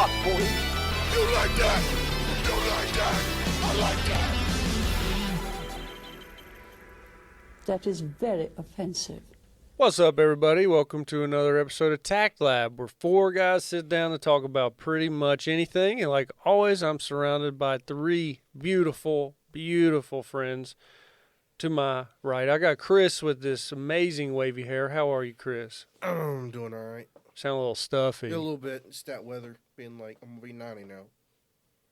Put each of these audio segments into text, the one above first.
fuck, boy. You like that? You like that? I like that. That is very offensive. What's up, everybody? Welcome to another episode of TACT Lab, where four guys sit down to talk about pretty much anything. And like always, I'm surrounded by three beautiful, beautiful friends to my right. I got Chris with this amazing wavy hair. How are you, Chris? I'm doing all right. Sound a little stuffy. Yeah, a little bit. It's that weather being like, I'm going to be 90 now.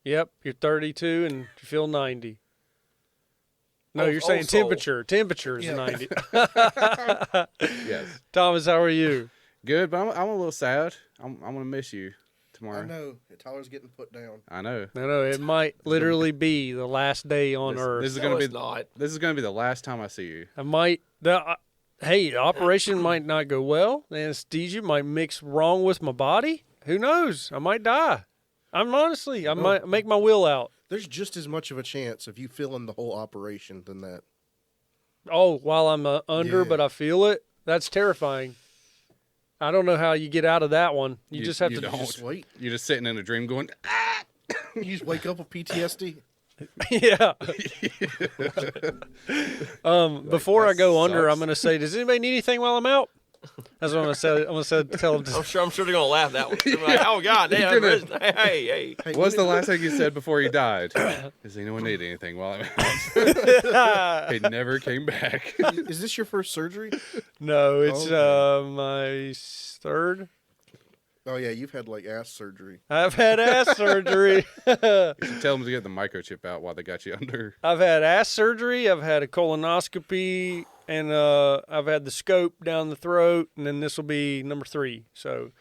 Yep, you're 32 and you feel 90. No, you're saying soul. temperature. Temperature is Yeah. 90. Yes. Thomas, how are you? Good, but I'm a little sad. I'm gonna miss you tomorrow. I know. Tyler's getting put down. I know. No, it might literally be the last day on Earth. This is No, gonna it's be not. This is gonna be the last time I see you. I might hey, the operation might not go well. The anesthesia might mix wrong with my body. Who knows? I might die. I might make my will out. There's just as much of a chance of you feeling the whole operation than that. Oh, while I'm under, Yeah. but I feel it. That's terrifying. I don't know how you get out of that one. You just have to. don't. Just wait. You're just sitting in a dream going, ah! You just wake up with PTSD. Yeah. Before I that go under, sucks. I'm going to say, does anybody need anything while I'm out? That's what I'm going to say. I'm going to tell them. I'm sure they're gonna laugh that one. They're like, oh God, damn, hey. Hey, What's the last thing you said before you died? Does anyone need anything while I'm out? He never came back. Is this your first surgery? No, it's Okay. my third. Oh, yeah, you've had like ass surgery. I've had ass surgery. You should tell them to get the microchip out while they got you under. I've had ass surgery. I've had a colonoscopy, and I've had the scope down the throat, and then this will be number 3. So,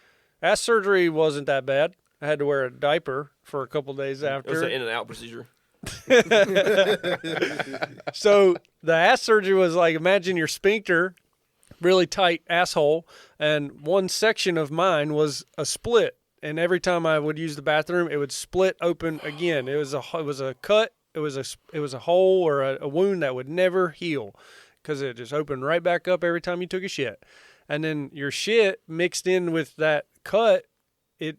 ass surgery wasn't that bad. I had to wear a diaper for a couple days It was after. an in and out procedure. So the ass surgery was like, imagine your sphincter, really tight asshole, and one section of mine was a split. And every time I would use the bathroom, it would split open again. It was a cut. It was a hole or a wound that would never heal because it just opened right back up every time you took a shit. And then your shit mixed in with that cut, it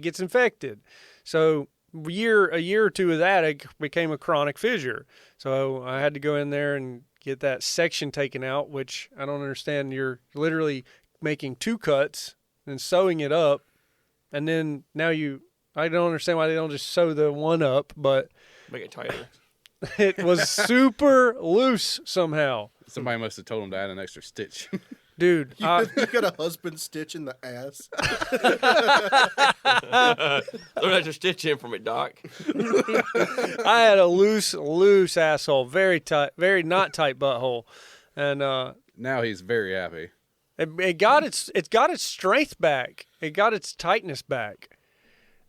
gets infected. So a year or two of that, it became a chronic fissure. So I had to go in there and get that section taken out, which I don't understand. You're literally making 2 cuts and sewing it up. And then now I don't understand why they don't just sew the one up, but Make it tighter. it was super loose somehow. Somebody must have told him to add an extra stitch. Dude, You got a husband stitch in the ass. Don't have to stitch in from it, Doc. I had a loose asshole, very tight, very not tight butthole. And Now he's very happy. it got its strength back. It got its tightness back.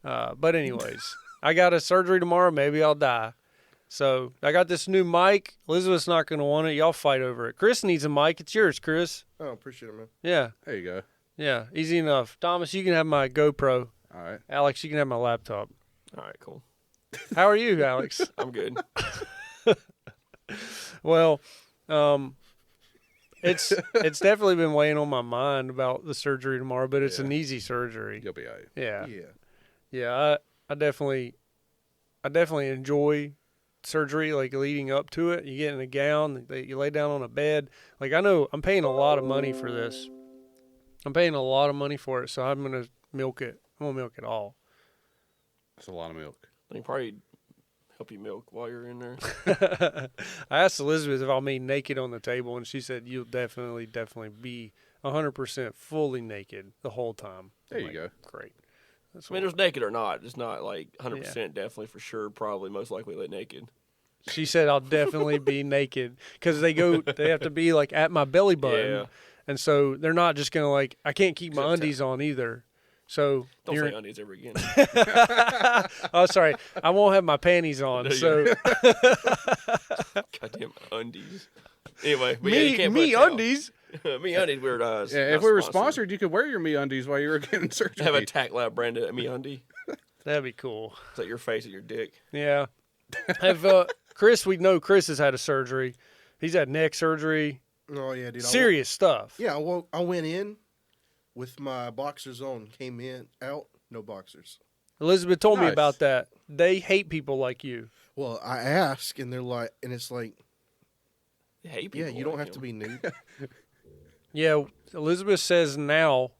But anyways, I got a surgery tomorrow. Maybe I'll die. So I got this new mic. Elizabeth's not going to want it. Y'all fight over it. Chris needs a mic. It's yours, Chris. Oh, appreciate it, man. Yeah, There you go. yeah, easy enough. Thomas, you can have my GoPro. All right. Alex, you can have my laptop. All right, cool. How are you, Alex? I'm good. Well, it's definitely been weighing on my mind about the surgery tomorrow, but it's an easy surgery. You'll be all right. Yeah. Yeah. Yeah, I definitely enjoy surgery, like leading up to it. You get in a gown, you lay down on a bed. Like, I know I'm paying a lot of money for this. I'm paying a lot of money for it, so I'm going to milk it. I'm going to milk it all. That's a lot of milk. I can probably help you milk while you're in there. I asked Elizabeth if I'll be naked on the table, and she said you'll definitely be 100% fully naked the whole time. There I'm you go. Great. That's I mean, there's naked or not. It's not like 100% Yeah. definitely for sure, probably most likely lit naked. She said I'll definitely be naked because they have to be like at my belly button. Yeah. And so they're not just going to like, I can't keep my Except undies on either. So Don't say undies ever again. oh, sorry. I won't have my panties on. There you So Goddamn undies. Anyway, but yeah, you me can't put a towel. undies. Me undies, weird eyes. Yeah, if we were sponsored, you could wear your me undies while you were getting surgery. have a TACT Lab branded me undie. That'd be cool. It's like your face and your dick. Yeah. Have Chris, we know Chris has had a surgery. He's had neck surgery. Oh, yeah, dude. Serious stuff. Yeah, I went in with my boxers on, came in, out, no boxers. Elizabeth told me Nice. about that. They hate people like you. Well, I ask, and they're like, and it's like, Hey, yeah, people you don't like have to him. be nude. Yeah, Elizabeth says now,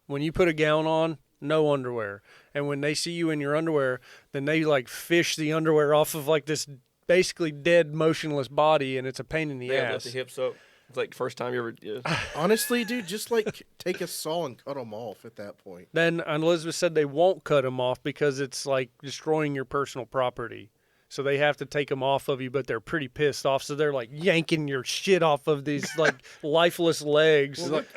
when you put a gown on, no underwear. And when they see you in your underwear, then they like fish the underwear off of like this basically dead, motionless body, and it's a pain in the Yeah, lift ass. the hips up. It's like the first time you ever. Yeah. Honestly, dude, just like take a saw and cut them off at that point. Then Elizabeth said they won't cut them off because it's like destroying your personal property. So they have to take them off of you, but they're pretty pissed off. So they're like yanking your shit off of these like lifeless legs. Well, like,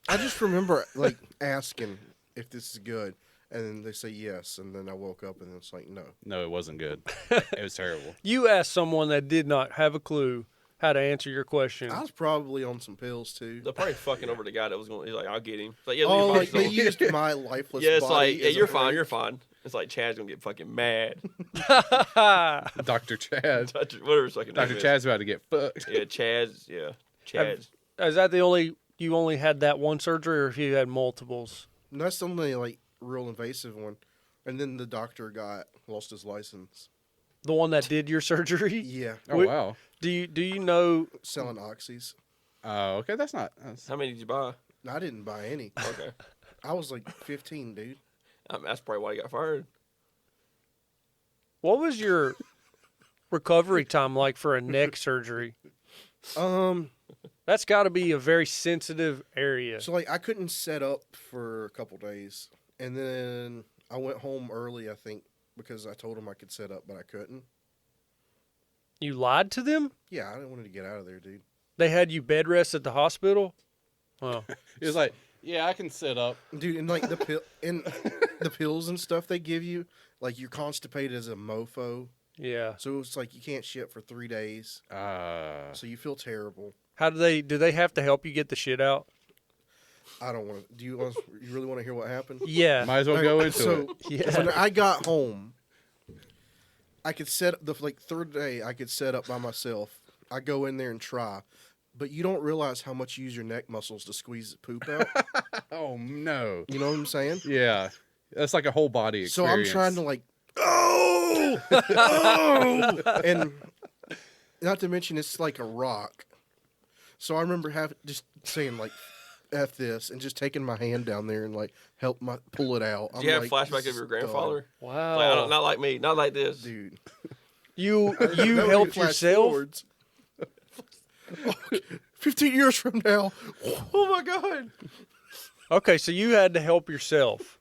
I just remember like asking if this is good, and then they say yes, and then I woke up and it's like no. No, it wasn't good. It was terrible. You asked someone that did not have a clue how to answer your question. I was probably on some pills too. They're probably fucking over the guy that was going. He's like, I'll get him. It's like, yeah, Oh, leave like your they body used my lifeless Yeah, it's body like, yeah, as a you're fine, brake. you're fine. It's like Chad's gonna get fucking mad. Dr. Chad. Whatever his fucking name Dr. is. Chad's about to get fucked. Yeah, Chad's. Yeah, Chad's. Is that you only had that one surgery, or if you had multiples? And that's the only like real invasive one. And then the doctor lost his license. The one that did your surgery? Yeah, Oh, Wait. wow. Do you know? selling oxys. Oh, okay. That's How many did you buy? I didn't buy any. Okay, I was like 15, dude. that's probably why he got fired. What was your recovery time like for a neck surgery? That's got to be a very sensitive area. So like I couldn't set up for a couple days, and then I went home early. I think because I told them I could set up, but I couldn't. You lied to them? Yeah, I didn't want to get out of there, dude. They had you bed rest at the hospital? Oh. He was like, yeah, I can sit up. Dude, and like the pills and stuff they give you, like you're constipated as a mofo. Yeah. So it's like you can't shit for 3 days. So you feel terrible. How do they have to help you get the shit out? I don't want to. You really want to hear what happened? Yeah. Might as well go into so, it. Yeah. When I got home, I could set up the third day. I could set up by myself. I go in there and try, but you don't realize how much you use your neck muscles to squeeze the poop out. Oh, no. You know what I'm saying? Yeah. That's like a whole body So experience. I'm trying to like, oh, and not to mention it's like a rock. So I remember just saying like, "F this," and just taking my hand down there and like help pull it out. Do you have like, flashback this of your is grandfather? Wow. Like, not like me, not like this. dumb. Dude. You That would be helped flash yourself? forwards. 15 years from now. Oh my god! Okay, so you had to help yourself.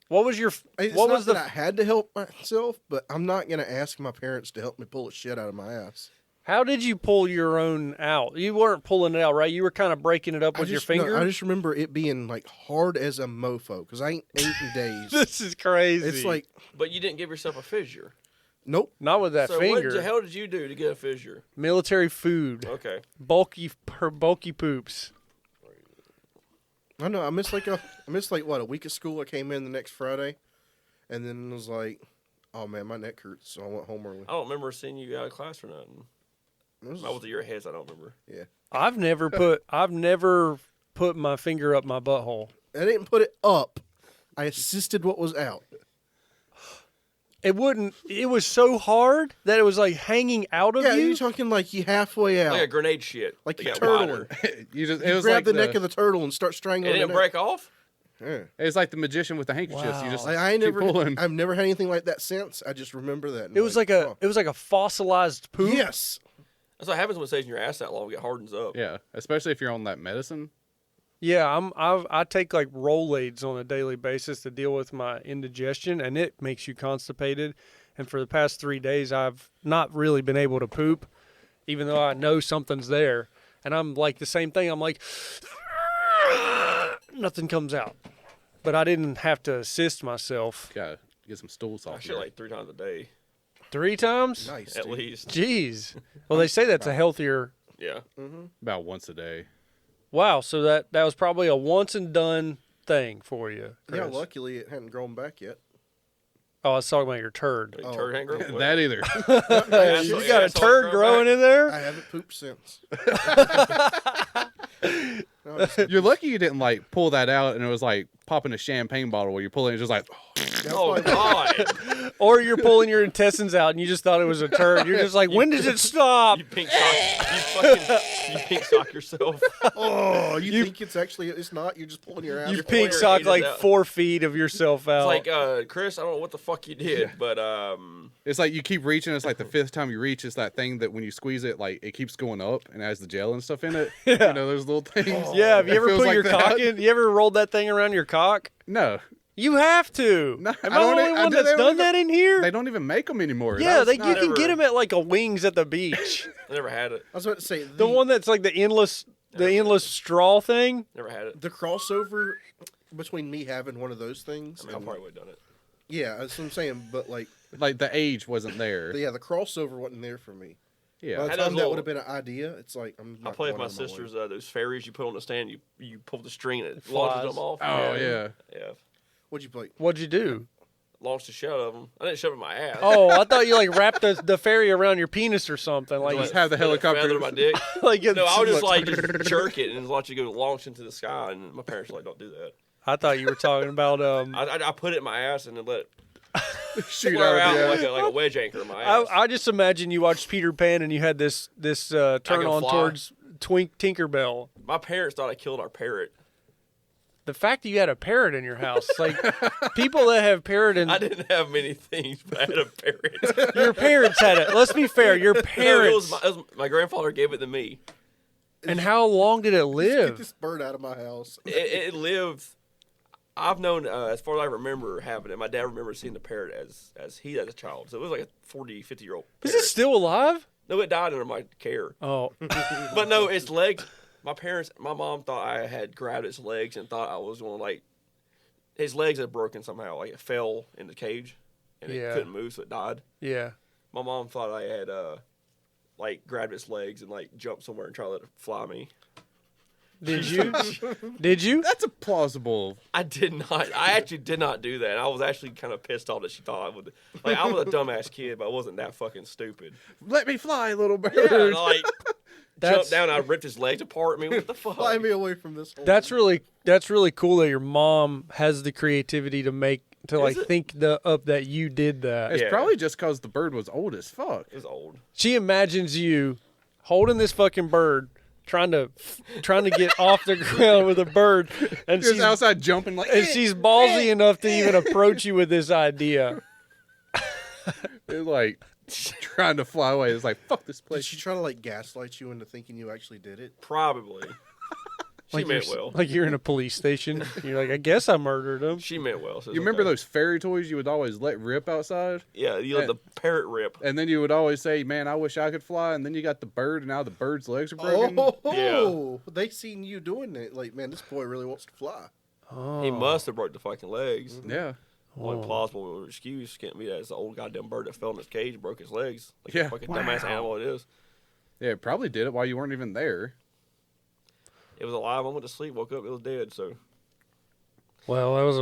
What was your It's what not was the that I had to help myself, but I'm not going to ask my parents to help me pull the shit out of my ass. How did you pull your own out? You weren't pulling it out, right? You were kind of breaking it up with your finger? I just remember it being like hard as a mofo because I ain't eaten days. This is crazy. It's like, But you didn't give yourself a fissure. nope. not with that So finger. what the hell did you do to get a fissure? Military food, Okay. bulky poops. I know. I missed like what, a week of school. I came in the next Friday, and then was like, oh man, my neck hurts, so I went home early. I don't remember seeing you out of class or nothing. It was- I was at your heads. I don't remember. yeah, I've never put my finger up my butthole. I didn't put it up. I assisted what was out. It was so hard that it was like hanging out of Yeah, you. you're talking like you halfway out. Like a grenade shit. Like They you're got wider. turtling. You just, You it was grab like the neck of the turtle and start It strangling didn't it. break off? Yeah. It was like the magician with the handkerchiefs. You just Like, I ain't keep never, pulling. I've never had anything like that since. I just remember that. and It was like oh. a fossilized poop. Yes. That's what happens when it stays in your ass that long. It hardens up. Yeah, especially if you're on that medicine. Yeah, I take like Rolaids on a daily basis to deal with my indigestion, and it makes you constipated. And for the past 3 days, I've not really been able to poop, even though I know something's there. And I'm like the same thing. I'm like, nothing comes out. But I didn't have to assist myself. Gotta get some stools I off shit here. like 3 times a day, 3 times? Nice. at dude. least. Jeez. Well, they say that's a healthier. Yeah. About once a day. Wow. So that was probably a once and done thing for you. Yeah, Chris. luckily it hadn't grown back yet. Oh, I was talking about your turd. Big Oh. turd ain't growing. That either. You got a turd growing in there? I haven't pooped since. No, You're lucky you didn't like pull that out and it was like popping a champagne bottle where you're pulling it just like, Oh God! Or you're pulling your intestines out and you just thought it was a turd. You're just like, when does it stop? You pink sock. You pink sock yourself. Oh, you think it's not? You're just pulling your ass. You You're pink pulling your sock anus like out. 4 feet of yourself out. It's like, Chris, I don't know what the fuck you did, but it's like you keep reaching. It's like the 5th time you reach, it's that thing that when you squeeze it, like it keeps going up and it has the gel and stuff in it. You know, those little things. yeah, have you It ever feels put like your that. cock in? You ever rolled that thing around your cock? No. You have to. No, Am I I the don't only e- one they that's don't done even- that in here? They don't even make them anymore. Yeah, That's you not can ever- get them at like a Wings at the beach. I never had it. I was about to say The one that's like the endless straw thing. Never had it. the crossover between me having one of those things. I mean, I and- probably would have done it. yeah, that's what I'm saying. But like, like the age wasn't there. yeah, the crossover wasn't there for me. By Yeah. the Had time those that little- would have been an idea, it's like I'm. I not play with going my out of way. sisters. Those ferries you put on the stand. You pull the string and it Flies. launches them off. Oh yeah. Yeah. What'd you play? What'd you do? Launched the shit out of them. I didn't shove it in my ass. Oh, I thought you like wrapped the ferry around your penis or something. Like, Just have the Put a helicopter- feather in my dick. like No, I would just like just jerk it and just watch it go launch into the sky. And my parents were like, "Don't do that." I thought you were talking about I put it in my ass and then let it Shoot flare out out of the air. like a wedge anchor in my ass. I just imagine you watched Peter Pan and you had this turn can on fly. towards Tinkerbell. My parents thought I killed our parrot. The fact that you had a parrot in your house, like people that have parrot in I didn't have many things, but I had a parrot. your parents had it. Let's be fair, your No, parents. it was my grandfather gave it to me. And how long did it Get live? this bird out of my house. It lived. I've known as far as I remember having it. My dad remembers seeing the parrot as a child. So it was like a 40, 50-year-old. Is it still alive? No, it died under my care. Oh, But no, its legs. My mom thought I had grabbed its legs and thought I was going to like. His legs had broken somehow. Like it fell in the cage, and Yeah. it couldn't move, so it died. yeah. My mom thought I had like grabbed its legs and like jumped somewhere and tried to let it fly me. Did you? Did you? That's a plausible. I did not. I actually did not do that. I was actually kind of pissed off that she thought I would. Like I was a dumbass kid, but I wasn't that fucking stupid. Let me fly, little bird. Yeah, like That's- jumped down. I ripped his legs apart. I mean, what the fuck? Fly me away from this. Hole. That's really cool that your mom has the creativity to like it? think up that you did that. It's Yeah. probably just because the bird was old as fuck. It was old. She imagines you holding this fucking bird, trying to get off the ground with a bird, and Just she's outside jumping like. she's ballsy enough to even approach you with this idea. It's like trying to fly away. It's like fuck this Did place. she try to like gaslight you into thinking you actually did it? Probably. She Like meant you're, well. like you're in a police station. You're like, I guess I murdered him. She meant well. So You remember those fairy toys you would always let rip outside? Yeah, you let the parrot rip. And then you would always say, "Man, I wish I could fly." And then you got the bird, and now the bird's legs are broken. Oh, they seen you doing it. Like, man, this boy really wants to fly. Oh. He must have broke the fucking legs. Yeah, Only plausible excuse can't be that it's the old goddamn bird that fell in his cage and broke his legs. Like Yeah. the fucking dumbass animal it is. yeah. It probably did it while you weren't even there. It was alive. I went to sleep, woke up, it was dead. So Well, that was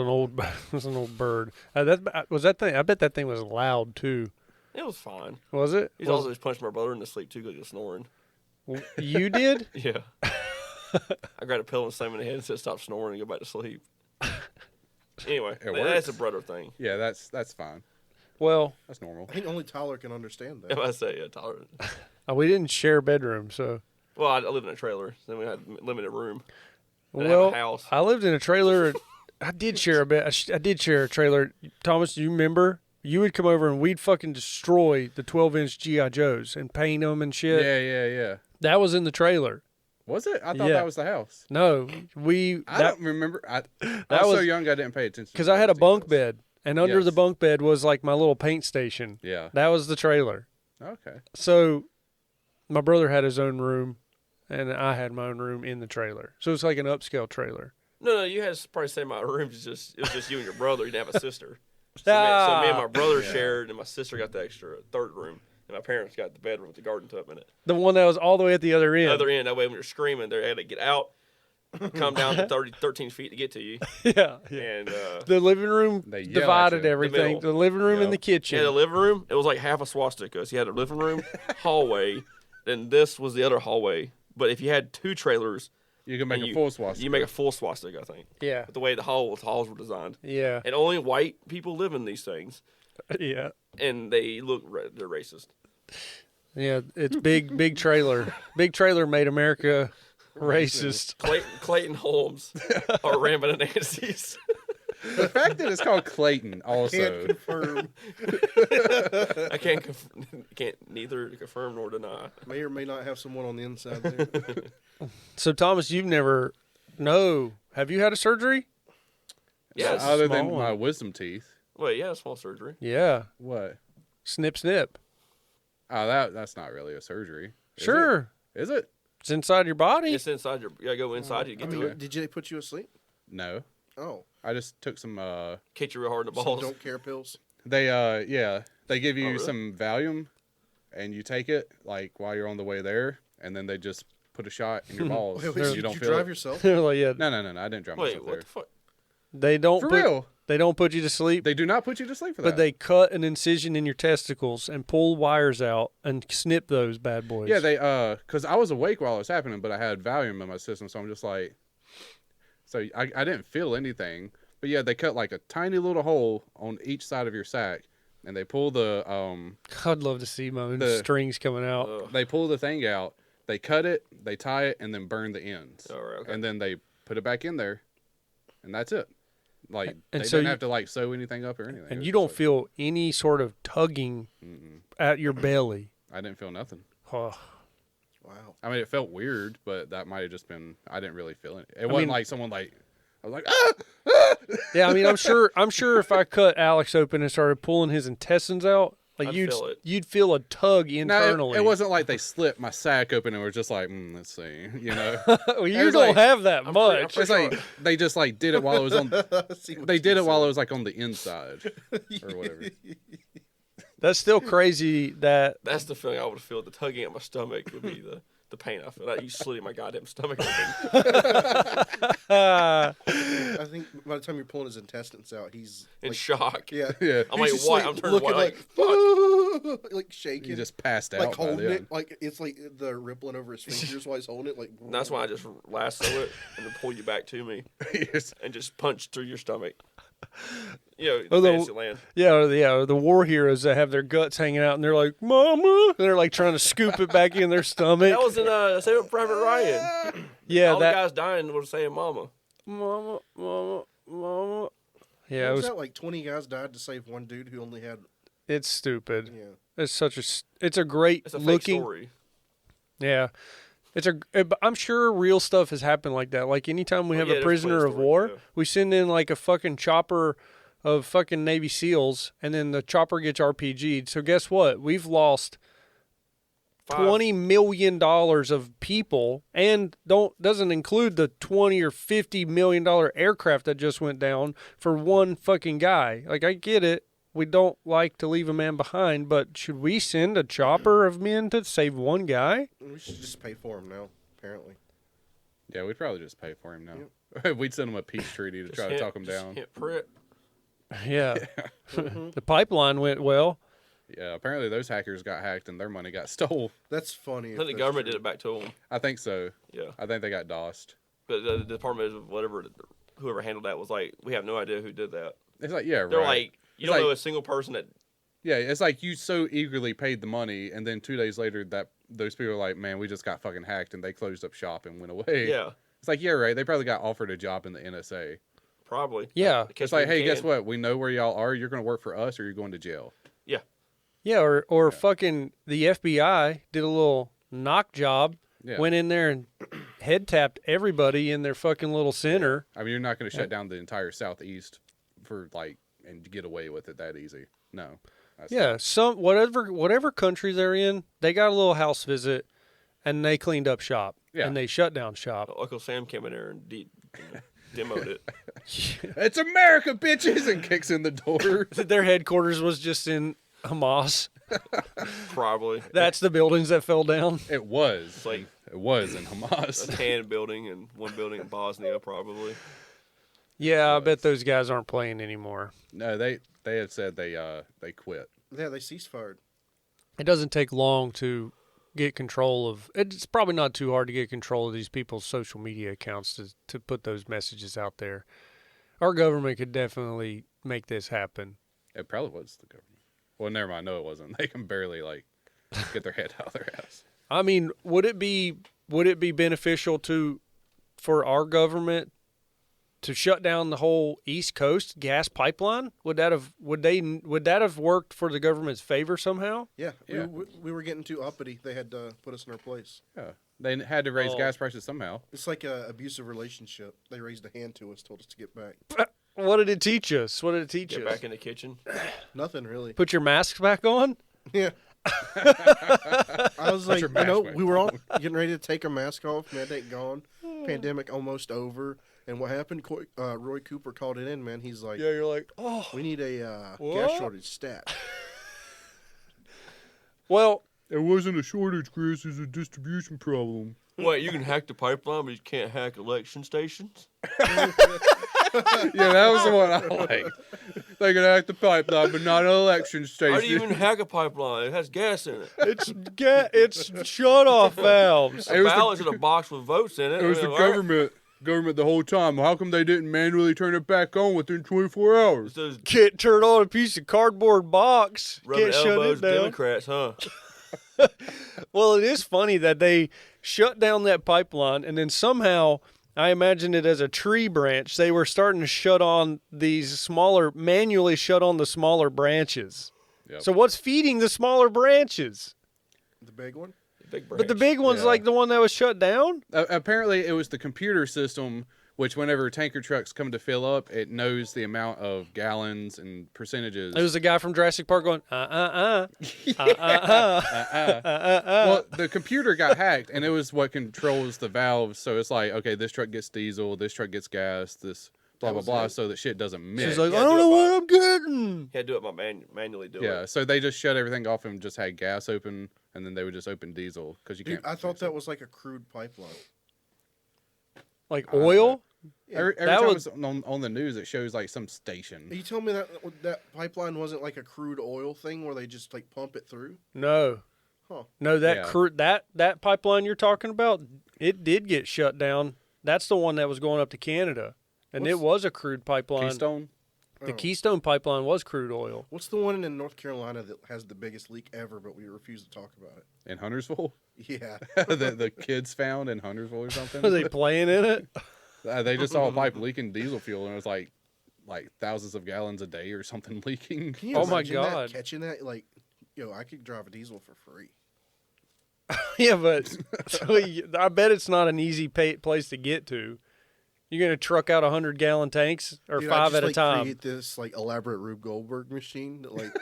an old bird. That thing. I bet that thing was loud too. it was fine. Was it? He's also just punched my brother in the sleep too because he was snoring. You did? Yeah. I grabbed a pillow and slammed him in the head and said, "Stop snoring and go back to sleep." Anyway, It that's a works. brother thing. Yeah, that's fine. Well, That's normal. I think only Tyler can understand that. If I say yeah, tolerant. we didn't share a bedroom, so. Well, I live in a trailer, so then we had limited room. I have a Well, house. I lived in a trailer. I did share a bit. I did share a trailer. Thomas, do you remember? You would come over and we'd fucking destroy the 12-inch G.I. Joes and paint them and shit. Yeah. That was in the trailer. Was it? I thought Yeah. that was the house. No, I don't remember. I was so was- young I didn't pay attention. because to I had a those bunk details. bed, and under the Yes. bunk bed was like my little paint station. Yeah. That was the trailer. Okay. So my brother had his own room, and I had my own room in the trailer. So it's like an upscale trailer. No, you had to probably say my room is it was just you and your brother. You didn't have a sister. So me and my brother shared, and my sister got the extra third room, and my parents got the bedroom with the garden tub in it. The one that was all the way at the other end. The other end, that way when you're screaming, they had to get out, come down to 13 feet to get to you, yeah. and The living room They yell at divided you. everything. middle. The living room and the kitchen. yeah, the living room. It was like half a swastika. So you had a living room, hallway, then this was the other hallway. But if you had two trailers, You can make And a full swastika. You make a full swastika, I think. Yeah. With the way the halls were designed. Yeah. And only white people live in these things. Yeah. And they look, they're racist. Yeah. It's big trailer. Big trailer made America racist. Clayton Holmes are Rambin' and Nancy's. The fact that it's called Clayton also. Can't confirm. I can't neither confirm nor deny. May or may not have someone on the inside there. So Thomas, you've never have you had a surgery? Yes. Other Small than one. my wisdom teeth. Well, yeah, small surgery. Yeah. What? Snip snip. Oh, that's not really a surgery. Sure. Is it? It's inside your body. It's inside you gotta go inside you to I get to mean, it. did they put you asleep? No. Oh, I just took some Kick you real hard in the some balls. don't care pills. they they give you really? some Valium and you take it like while you're on the way there and then they just put a shot in your balls. Wait, so so you did don't you feel drive it. yourself? They're like, yeah. No, I didn't drive Wait, myself what there. the fuck? They don't For put real? they don't put you to sleep. They do not put you to sleep for that. But they cut an incision in your testicles and pull wires out and snip those bad boys. Yeah, they because I was awake while it was happening, but I had Valium in my system, so I'm just like, so I didn't feel anything. But yeah, they cut like a tiny little hole on each side of your sack, and they pull the I'd love to see my own The- strings coming out. Ugh. they pull the thing out, they cut it, they tie it, and then burn the ends, All right, okay. and then they put it back in there, and that's it. Like And they so didn't you- have to like sew anything up or anything. It And was you just don't like, feel any sort of tugging at your belly. I didn't feel nothing. Oh, Wow. I mean, it felt weird, but that might have just been I didn't really feel it. It wasn't mean- like someone like I was like ah. yeah. I mean, I'm sure if I cut Alex open and started pulling his intestines out, like I'd you'd feel it. you'd feel a tug No, internally. it wasn't like they slipped my sack open and were just like, let's see, you know. Well, It you was don't like- have that I'm much. pretty It's like they just like did it while it was on. See what They did you it while said. it was like on the inside or whatever. That's still crazy. That That's the feeling I would feel. The tugging at my stomach would be the pain I feel. Like you slitting my goddamn stomach open. I think by the time you're pulling his intestines out, he's In like, shock. yeah. Yeah, I'm He's like, just, what? I'm turning looking white. like, like shaking, you just passed out. like by holding then. it, like it's like the rippling over his fingers while he's holding it. Like And that's why I just lasso it and then pull you back to me Yes. and just punch through your stomach. You know, Oh, the the- fantasy land. or the war heroes that have their guts hanging out and they're like, "Mama," and they're like trying to scoop it back in their stomach. That was in Saving Private Ryan. Yeah, All that the guys dying were saying "Mama." mama, mama, mama. Yeah, it What was was. that like 20 guys died to save one dude who only had It's stupid. yeah. It's such a. It's a great It's a fake looking. story. Yeah, I'm sure real stuff has happened like that. Like anytime we Oh, have yeah, a there's prisoner plenty of of war, stories, we send in like a fucking chopper of fucking Navy SEALs, and then the chopper gets RPG'd. So guess what? We've lost $20 million of people, and doesn't include the $20 or $50 million aircraft that just went down for one fucking guy. Like, I get it. We don't like to leave a man behind, but should we send a chopper of men to save one guy? We should just pay for him now. Apparently, Yeah, we'd probably just pay for him now. We'd send him a peace treaty to try to talk him down. Hit Pritt. Yeah. The pipeline went well. Yeah, apparently those hackers got hacked and their money got stole. that's funny. I if think the that's government true. did it back to them. I think so. Yeah, I think they got DOSed. but the Department of whatever, whoever handled that was like, we have no idea who did that. It's like, yeah, They're right. like, you It's don't know like- a single person that. Yeah, it's like you so eagerly paid the money, and then 2 days later, that those people are like, "Man, we just got fucking hacked," and they closed up shop and went away. Yeah, It's like, yeah, right. They probably got offered a job in the NSA. probably. Yeah. It's like, hey, guess what? We know where y'all are. You're going to work for us, or you're going to jail. Yeah, or fucking the FBI did a little knock job, Yeah. went in there and head tapped everybody in their fucking little center. I mean, you're not going to shut down the entire Southeast for like and get away with it that easy. No. That's Yeah, whatever country they're in, they got a little house visit, and they cleaned up shop, Yeah. and they shut down shop. Uncle Sam came in there and demoed it. It's America, bitches, and kicks in the door. Their headquarters was just in Hamas. Probably. That's the buildings that fell down. It was. It's like It was in a Hamas. tan building and one building in Bosnia, probably. Yeah, I bet those guys aren't playing anymore. No, they had said they quit. Yeah, they ceasefired. It doesn't take long to get control of. It's probably not too hard to get control of these people's social media accounts to put those messages out there. Our government could definitely make this happen. It probably was the government. Well, never mind. No, it wasn't. They can barely get their head out of their ass. I mean, would it be beneficial for our government to shut down the whole East Coast gas pipeline? Would that have worked for the government's favor somehow? Yeah, Yeah. we were getting too uppity. They had to put us in our place. Yeah, they had to raise gas prices somehow. It's like a abusive relationship. They raised a hand to us, told us to get back. What did it teach us? What did it teach Get us? back in the kitchen. Nothing really. Put your masks back on? Yeah. I was like, your mask back we were all getting ready to take our mask off. Mandate gone. Pandemic almost over. And what happened? Roy Cooper called it in, man. He's like, Yeah, you're like, oh. we need a What? gas shortage stat. Well, It wasn't a shortage, Chris. It's a distribution problem. Wait, you can hack the pipeline, but you can't hack election stations? Yeah, that was the one I liked. They can hack the pipeline, but not an election station. How do you even hack a pipeline? It has gas in it. it's shut-off valves. A ballot's in a box with votes in it. It was the government the whole time. How come they didn't manually turn it back on within 24 hours? Those Can't turn on a piece of cardboard box. rubbing Can't shut it elbows, down. Democrats, huh? Well, it is funny that they shut down that pipeline, and then somehow, I imagine it as a tree branch, they were starting to manually shut on the smaller branches. Yep. So what's feeding the smaller branches? The big one? Big branch. But the big one's like the one that was shut down? Apparently, it was the computer system, which whenever tanker trucks come to fill up, it knows the amount of gallons and percentages. It was the guy from Jurassic Park going, Well, the computer got hacked, and it was what controls the valves. So it's like, okay, this truck gets diesel, this truck gets gas, this blah, blah, blah, so that shit doesn't mix. She's like, Yeah, I don't do know it what I'm getting. You had to do it manually do Yeah, it. so they just shut everything off and just had gas open, and then they would just open diesel because you Dude, can't. I thought that was like a crude pipeline. Like oil? Every that time was- it's on the news, it shows like some station. Are you telling me that pipeline wasn't like a crude oil thing where they just like pump it through? No. Huh. No, Yeah. that pipeline you're talking about, it did get shut down. That's the one that was going up to Canada. And it was a crude pipeline. Keystone. The Keystone pipeline was crude oil. What's the one in North Carolina that has the biggest leak ever, but we refuse to talk about it? In Huntersville, Yeah. the kids found in Huntersville or something. Are they playing in it? They just saw a pipe leaking diesel fuel, and it was like thousands of gallons a day or something leaking. Can you Oh my imagine that, God. catching that, like, I could drive a diesel for free. Yeah, but I bet it's not an easy place to get to. You're going to truck out 100-gallon tanks or Dude, 5 I at a just, time? create this like elaborate Rube Goldberg machine that like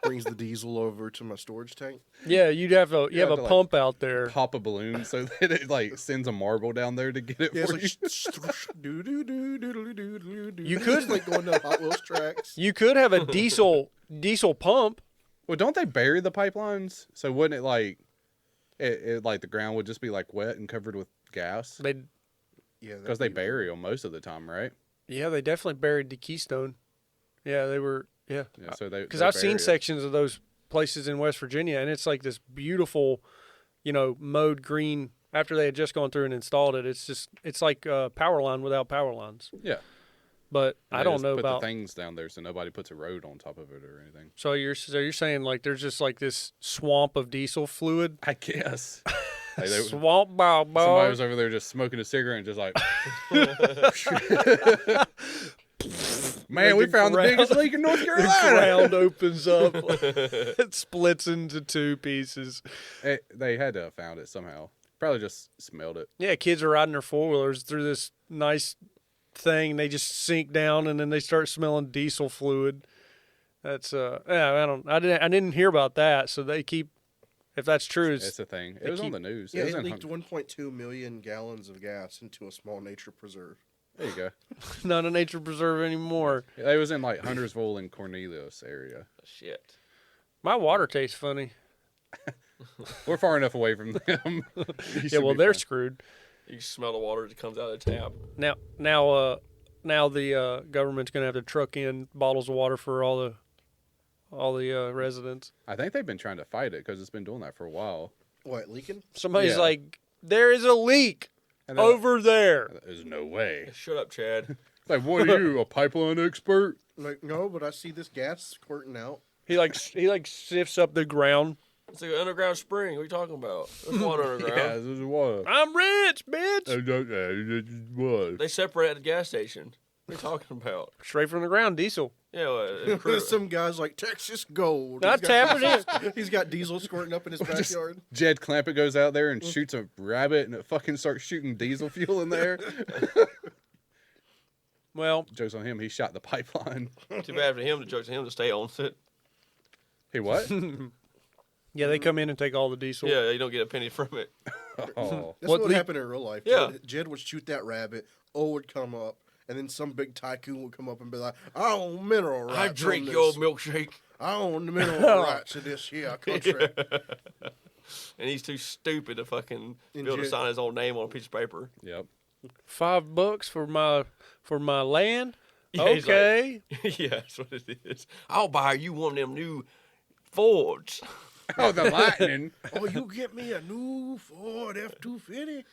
brings the diesel over to my storage tank. Yeah, you have a have to, pump out there. Pop a balloon so that it like sends a marble down there to get it Yeah, for it's you. like do do do do do do do. You could- like going to Hot Wheels tracks. You could have a diesel pump. Well, don't they bury the pipelines? So wouldn't it like it like the ground would just be like wet and covered with gas? Yeah, Because they bury them most of the time, right? They definitely buried the Keystone. Yeah, they were. Yeah, Yeah. So they because I've bury seen it. sections of those places in West Virginia, and it's like this beautiful, mowed green. After they had just gone through and installed it, it's like a power line without power lines. Yeah. But And I they don't just know put about. the things down there, so nobody puts a road on top of it or anything. So you're saying like there's just like this swamp of diesel fluid. I guess. Like, Swamp somebody bow. was over there just smoking a cigarette and just like, man, we the found the ground- biggest leak in North The Carolina. ground opens up. It splits into two pieces. They had to have found it somehow. Probably just smelled it. Yeah, kids are riding their four-wheelers through this nice thing. They just sink down, and then they start smelling diesel fluid. That's I didn't hear about that. So they keep, if that's true, It's a thing. It was on the news. Yeah, it was it in leaked 1.2 million gallons of gas into a small nature preserve. There you go. not a nature preserve anymore. It was in like Huntersville and Cornelius area. Shit. My water tastes funny. We're far enough away from them. You Yeah, should well, be they're fine. screwed. You can smell the water that comes out of the tap. Now the government's gonna have to truck in bottles of water for all the residents. I think they've been trying to fight it because it's been doing that for a while. What, leaking? Somebody's Yeah. like, there is a leak And they're over there. like, there's no way. Shut up, Chad. It's like, what are you, a pipeline expert? Like, no, but I see this gas squirting out. He like sifts up the ground. It's like an underground spring. What are you talking about? There's water underground. Yeah, this is water. I'm rich, bitch. What? They separate at the gas station. What are you talking about? Straight from the ground, diesel. Yeah, There's some guys like Texas Gold. I He's got tap it in. diesel- He's got diesel squirting up in his backyard. Jed Clampett goes out there and shoots a rabbit, and it fucking starts shooting diesel fuel in there. Well, Joke's on him. He shot the pipeline. too bad for him. The joke's on him to stay on it. Hey, what? yeah, they come in and take all the diesel. Yeah, you don't get a penny from it. Oh, That's What what le- happened in real life. Yeah. Jed would shoot that rabbit. O would come up, and then some big tycoon would come up and be like, "I own mineral rights. I drink on your this. milkshake. I own the mineral rights of this here country." And he's too stupid to fucking be And able to Jed- sign his own name on a piece of paper. yep. $5 for my land. Yeah, he's Okay. Yeah, that's what it is. I'll buy you one of them new Fords. Oh, the lightning. Oh, you get me a new Ford F-250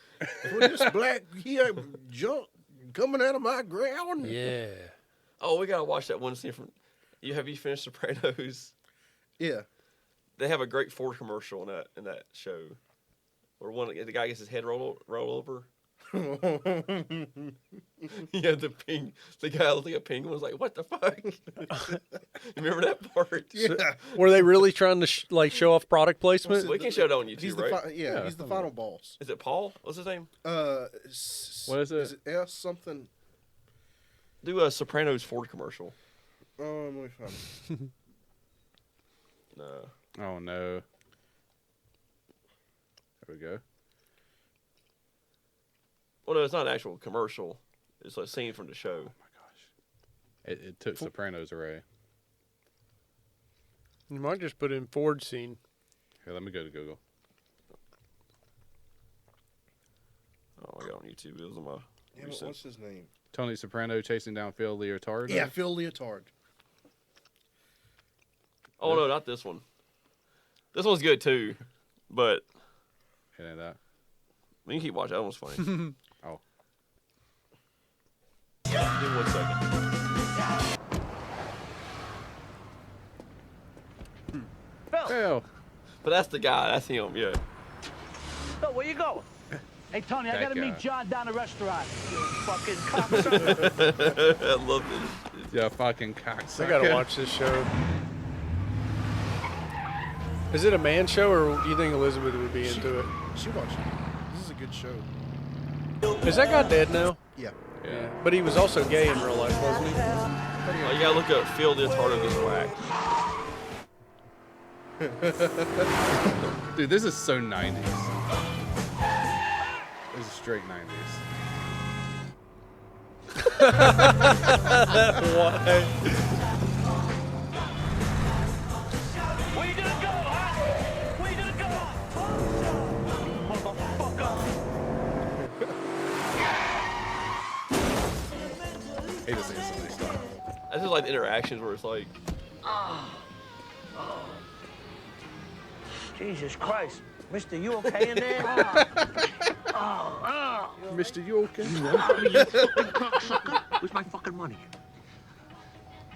for this black here junk coming out of my ground? yeah. Oh, we gotta watch that one scene from. Have you finished Sopranos? Yeah. They have a great Ford commercial in that show, where the guy gets his head roll over. Yeah, the guy looked like a penguin was like, "What the fuck?" Remember that part? Yeah. Were they really trying to show off product placement? We can show it on YouTube, He's the right? he's the final boss. Is it Paul? What's his name? What is it? Is it S something? Do a Sopranos Ford commercial. Let me find it. No. Oh, no. There we go. Well, no, it's not an actual commercial. It's a scene from the show. Oh, my gosh. It took Sopranos away. You might just put in Ford scene. Here, let me go to Google. Oh, I got on YouTube. It was on my Damn it, recent. what's his name? Tony Soprano chasing down Phil Leotardo. Yeah, Phil Leotard. Oh no, not this one. This one's good too, but It ain't that. we can keep watching. That one's funny. Oh. Give me 1 second. Phil. But that's the guy. That's him. Yeah. So where you going? Hey, Tony, I That gotta guy. meet John down the restaurant. You fucking cocksucker. I love this. Yeah, fucking cocksucker. I gotta watch this show. Is it a man show, or do you think Elizabeth would be into it? She watched it. This is a good show. Is that guy dead now? Yeah. Yeah. But he was also gay in real life, wasn't he? Oh, you gotta look up Phil Leotardo gets whacked. Dude, this is so 90s. This is straight 90s. Why? Where you gonna go, huh? Where you gonna go? Motherfucker. Hate to see some of these stuff. That's just like the interactions where it's like, Jesus Christ. Mister, you okay in there? Mr. Yorker. Where's my fucking money?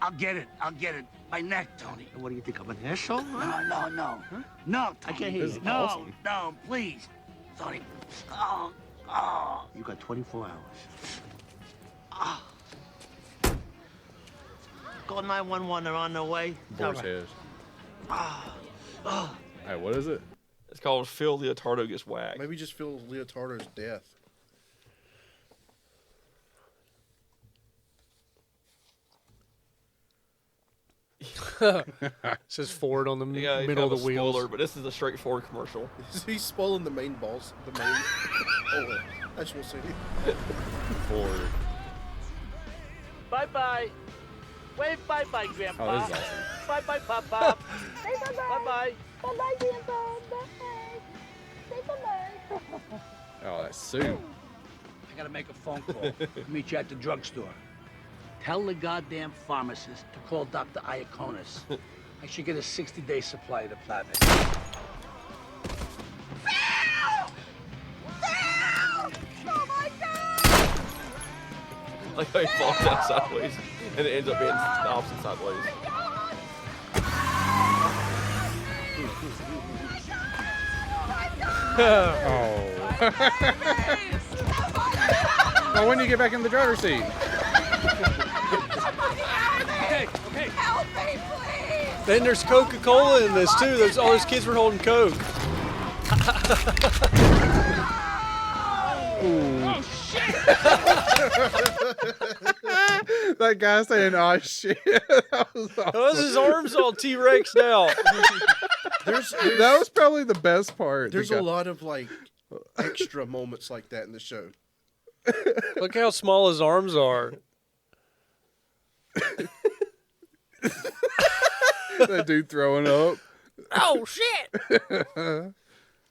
I'll get it. My neck, Tony. What do you think? I'm an asshole? Huh? No. Huh? No, Tony. I can't hear This you. is awesome. No, please. Tony. You got 24 hours. Call 911. They're on their way. Boar's head. Hey, what is it? it's called Phil Leotardo gets whacked. Maybe just Phil Leotardo's death. It says Ford on the Yeah, middle of the spoiler, wheels. but this is a straightforward commercial. He's spoiling the main boss. The main. Oh, I just want to say. Ford. Bye-bye. Wave bye-bye, Grandpa. Oh, this is awesome. Bye-bye, Pop-Pop. Say bye-bye. Bye-bye. Bye-bye, Grandpa. Bye. Say bye-bye. Oh, that suit. I gotta make a phone call. Meet you at the drugstore. Tell the goddamn pharmacist to call Dr. Iaconis. I should get a 60-day supply of the Plavix. Like how he falls down sideways, and it ends up being the opposite sideways. Oh, when do you get back in the driver's seat? Help me, please! Then there's Coca-Cola in this too. There's all those kids were holding Coke. Oh, shit! That guy saying, "Oh shit!" That was awesome. Oh, his arms all T-Rex now. That was probably the best part. There's a lot of like extra moments like that in the show. Look how small his arms are. That dude throwing up. Oh shit!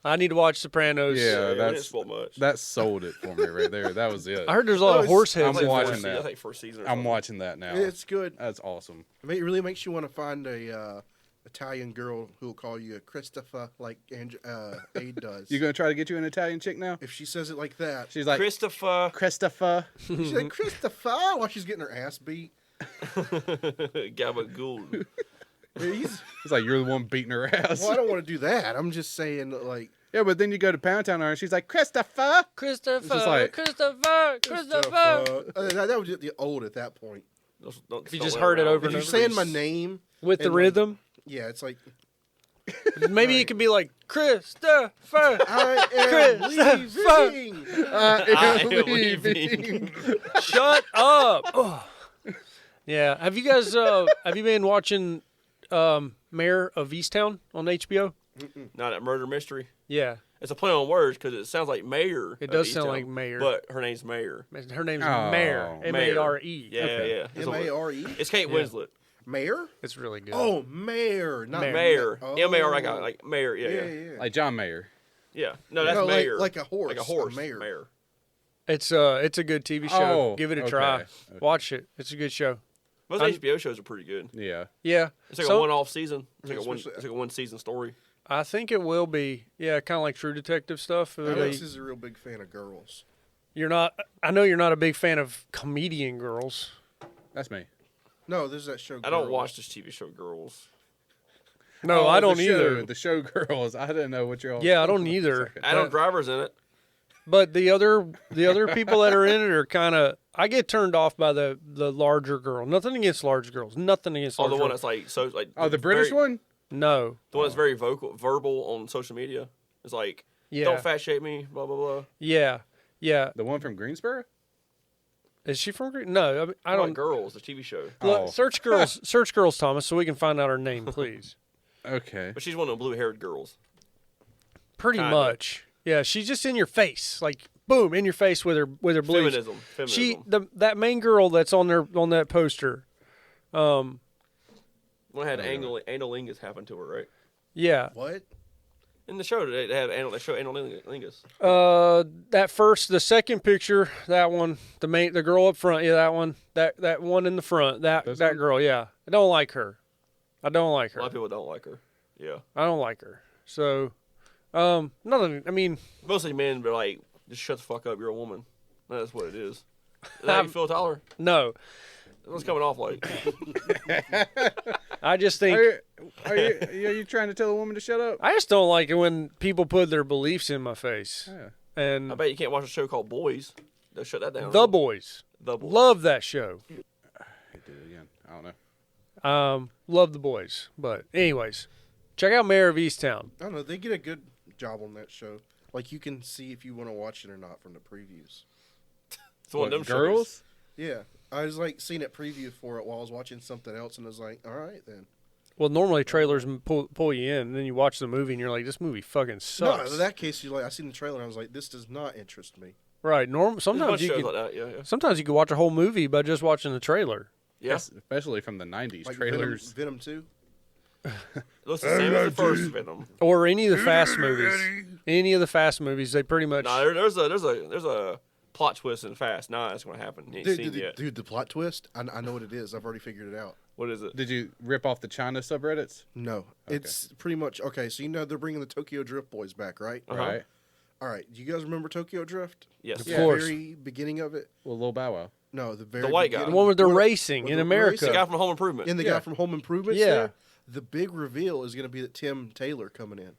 I need to watch Sopranos. Yeah, It didn't spoil much. that sold it for me right there. That was it. I heard there's a lot of horse heads. I'm in watching there. that. I think first season. Or I'm something. watching that now. It's good. That's awesome. It really makes you want to find a Italian girl who'll call you Christopher like Aid does. You gonna try to get you an Italian chick now? If she says it like that, She's like Christopher. Christopher. she's like Christopher while she's getting her ass beat. Gabagool. He's, It's like you're the one beating her ass. well, I don't want to do that. I'm just saying like. Yeah, but then you go to Pound Town and she's like Christopher. Christopher, It's just like- Christopher. That was the old at that point. Don't If you spell just that heard it around. over If and you're over. saying my name With the and, like, rhythm, yeah, it's like maybe it could be like Christopher. I am Christopher. leaving. I am am leaving. Shut up. Oh. Yeah. Have you guys? Have you been watching Mayor of Easttown on HBO? Not a murder mystery. Yeah. It's a play on words because it sounds like mayor. It of does sound Easttown, like mayor. but her name's Mayor. Her name's Oh, Mare. Mare. Yeah, Okay. yeah. It's M-A-R-E. It's Kate Winslet. Mayor? It's really good. Oh, mayor, not Mayor. Oh. M-A-R like Mayor. Yeah, Yeah, yeah. yeah. Like John Mayer. Yeah. No, that's No, like- Mayor. like a horse, Like a a horse. mare. Mayor. It's a good TV show. Oh, Give it a okay. try. Okay. Watch it. It's a good show. Most HBO shows are pretty good. Yeah. Yeah. It's like So- a one-off season. It's like Especially- a one-season story. I think it will be. Yeah, kind of like True Detective stuff. Alex is a real big fan of girls. You're not. I know you're not a big fan of comedian girls. That's me. No, there's that show. I don't Girls. watch this TV show, Girls. No, Oh, I don't the either. Show, the show Girls. I didn't know what you're all. Yeah, I don't either. Adam Driver's in it. But the other people that are in it are kind of. I get turned off by the larger girl. Nothing against large girls. Nothing against Oh, large the one girls. that's like so like. Oh, the British very- one. No. The one that's very verbal on social media. It's like, Yeah. don't fat shame me, blah blah blah. Yeah. Yeah. The one from Greensboro. Is she from Greece? No, I, mean, I I don't. like Girls, the TV show. Look, Oh. search girls, search girls, Thomas, so we can find out her name, please. Okay. But she's one of the blue-haired girls. Pretty Kinda. much. Yeah, she's just in your face, like boom, in your face with her bleach. Feminism. She that main girl that's on that poster. One had analingus happen to her, right? Yeah. What? In the show, they had they show analingus. The second picture, that one, the girl up front, yeah, that one, that one in the front, that one? girl, yeah. I don't like her. I don't like A her. lot of people don't like her. Yeah. I don't like her. So, nothing. I mean, Mostly men, but like, just shut the fuck up. You're a woman. That's what it is. Is that how you feel, Tyler? no. What's coming off like? I just think Are you trying to tell a woman to shut up? I just don't like it when people put their beliefs in my face. Yeah. And I bet you can't watch a show called Boys. They'll shut that down. The Boys. The Boys. Love that show. I did it again. I don't know. Love The Boys. But anyways, check out Mayor of Easttown. I don't know. They get a good job on that show. Like you can see if you want to watch it or not from the previews. It's one of them What, girls? shows. Yeah, I was like seeing it preview for it while I was watching something else, and I was like, all right then. Well, normally trailers pull you in, and then you watch the movie, and you're like, this movie fucking sucks. No, in that case, you like I seen the trailer, and I was like, this does not interest me. Right. There's a bunch Sometimes of you shows can. like that. Yeah. Sometimes you can watch a whole movie by just watching the trailer. Yeah. Especially from the 90s Like trailers. Venom 2. It looks the same as the first Venom. Or any of the Fast movies. Any of the Fast movies, they pretty much. No, there's a plot twist in Fast 9 that's going to happen. You ain't seen it yet. Dude, the plot twist, I know what it is. I've already figured it out. What is it? Did you rip off the China subreddits? No, it's pretty much okay. So you know they're bringing the Tokyo Drift boys back, right? Uh-huh. Right. All right. Do you guys remember Tokyo Drift? Yes. Of The course. very beginning of it. Well, Lil Bow Wow. No, the white guy. The beginning. one where they're Where- racing where in they're America. The guy from Home Improvement. And the guy from Home Improvement. Yeah. The big reveal is going to be that Tim Taylor coming in.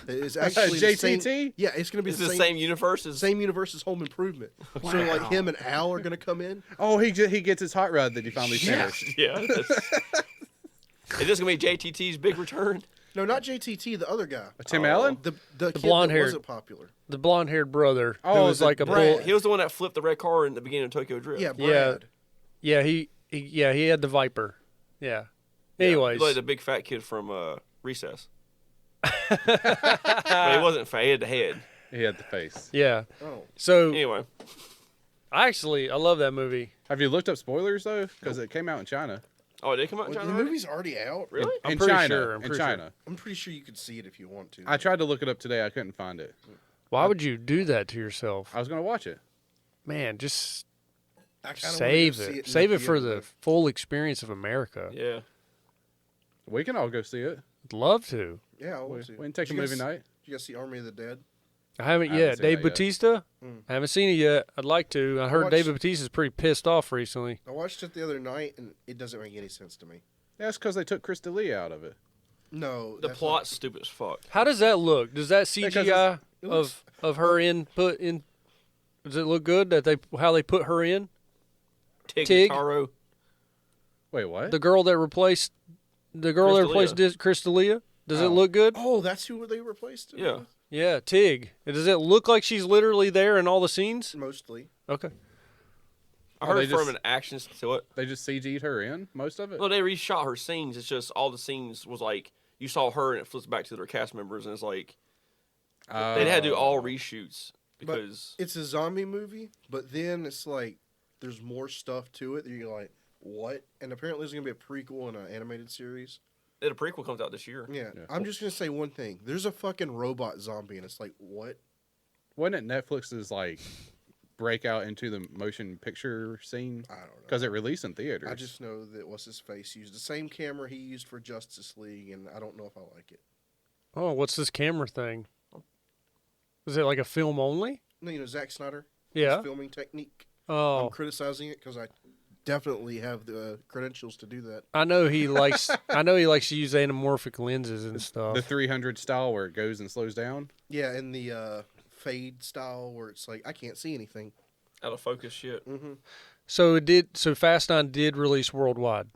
It's actually the JTT? same, yeah, it's going to be Is the it the same universe as same universe as Home Improvement. So like him and Al are going to come in. Oh, he gets his hot rod that he finally finished. Yeah. Is this gonna be JTT's big return? No, not JTT, the other guy. Tim Allen? The kid that blonde-haired. wasn't popular. The blonde-haired brother who Oh, was the like a Brad. bull. He was the one that flipped the red car in the beginning of Tokyo Drift. Yeah, Yeah. Brad. Yeah, he had the Viper. Yeah. Anyways, He's like the big fat kid from Recess. But he wasn't fat. He had the head. He had the face. yeah. Oh. So Anyway, I love that movie. Have you looked up spoilers though? Because it came out in China. oh, did it come out in Well, China the already? movie's already out. Really? I'm in pretty China. sure, I'm in pretty China. I'm pretty sure you could see it if you want to. I tried to look it up today. I couldn't find it. Why would you do that to yourself? I was gonna watch it. Man, just I kinda wanna save go see it. in Save the it for theater, the full experience of America. Yeah. We can all go see it. I'd love to. though. Yeah, I We, want to. we can take a Did you movie guys- night. You guys see Army of the Dead? I haven't I haven't yet. seen Dave that yet. Bautista? Mm. I haven't seen it yet. I'd like to. I heard watched- Dave Bautista's pretty pissed off recently. I watched it the other night, and it doesn't make any sense to me. That's because they took Chris D'Elia out of it. No, The that's plot's stupid as fuck. How does that look? Does that CGI it looks- of her input in? Does it look good that how they put her in? Tig? Taro. Wait, what? The girl that replaced Chris D'Elia. Does it look good? Oh, that's who they replaced. It Yeah. with? Yeah, Tig. Does it look like she's literally there in all the scenes? Mostly. Okay. I Oh, heard they from just- an actions to it. They just CG'd her in most of it. Well, they reshot her scenes. It's just all the scenes was like you saw her and it flips back to their cast members and it's like they had to do all reshoots because It's a zombie movie, but then it's like there's more stuff to it that you're like, what? And apparently there's gonna be a prequel and an animated series. the prequel comes out this year. Yeah. Yeah. I'm just gonna say one thing. There's a fucking robot zombie, and it's like, what? Wasn't it Netflix's like breakout into the motion picture scene? I don't know. Because it released in theaters. I just know that what's his face used the same camera he used for Justice League, and I don't know if I like it. Oh, what's this camera thing? Is it like a film only? No, you know Zack Snyder. Yeah. His filming technique. Oh, I'm criticizing it because I definitely have the credentials to do that. I know he likes. I know he likes to use anamorphic lenses and stuff. the 300 style where it goes and slows down. Yeah, in the fade style where it's like I can't see anything. Out of focus shit. Mm-hmm. So it did. So Fast 9 did release worldwide.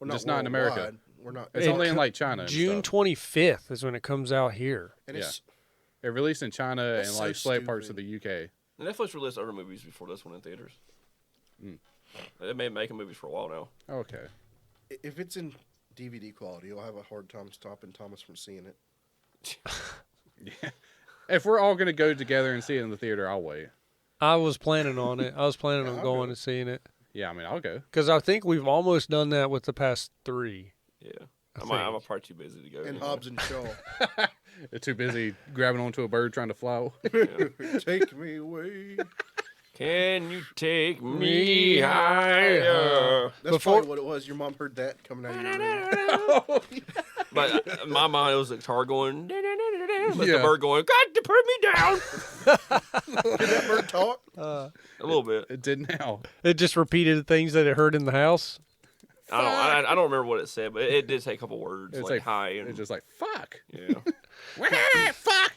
Well, Just not in America. worldwide. We're not. It's It only in co- like China. And June stuff. 25th is when it comes out here. And it's It released in China That's and so like slight parts of stupid. the UK. And Netflix released other movies before this one in theaters. Mm. They've been making movies for a while now. Okay. if it's in DVD quality, you'll have a hard time stopping Thomas from seeing it. Yeah. If we're all gonna go together and see it in the theater, I'll wait. I was planning on it. I was planning Yeah, on I'll going go. and seeing it Yeah, I mean, I'll go. because I think we've almost done that with the past 3. Yeah. I I'm think. probably too busy to go. And anymore. Hobbs and Shaw, They're too busy grabbing onto a bird trying to fly. take me away. Can you take Me me higher? That's Before- probably what it was. Your mom heard that coming out of your room. But in my mind, it was the guitar going, but Yeah. the bird going, God, to put me down. Did that bird talk? A little bit. It did now. It just repeated things that it heard in the house. I don't remember what it said, but it did say a couple words It's like like hi and It's just like fuck. yeah. Fuck.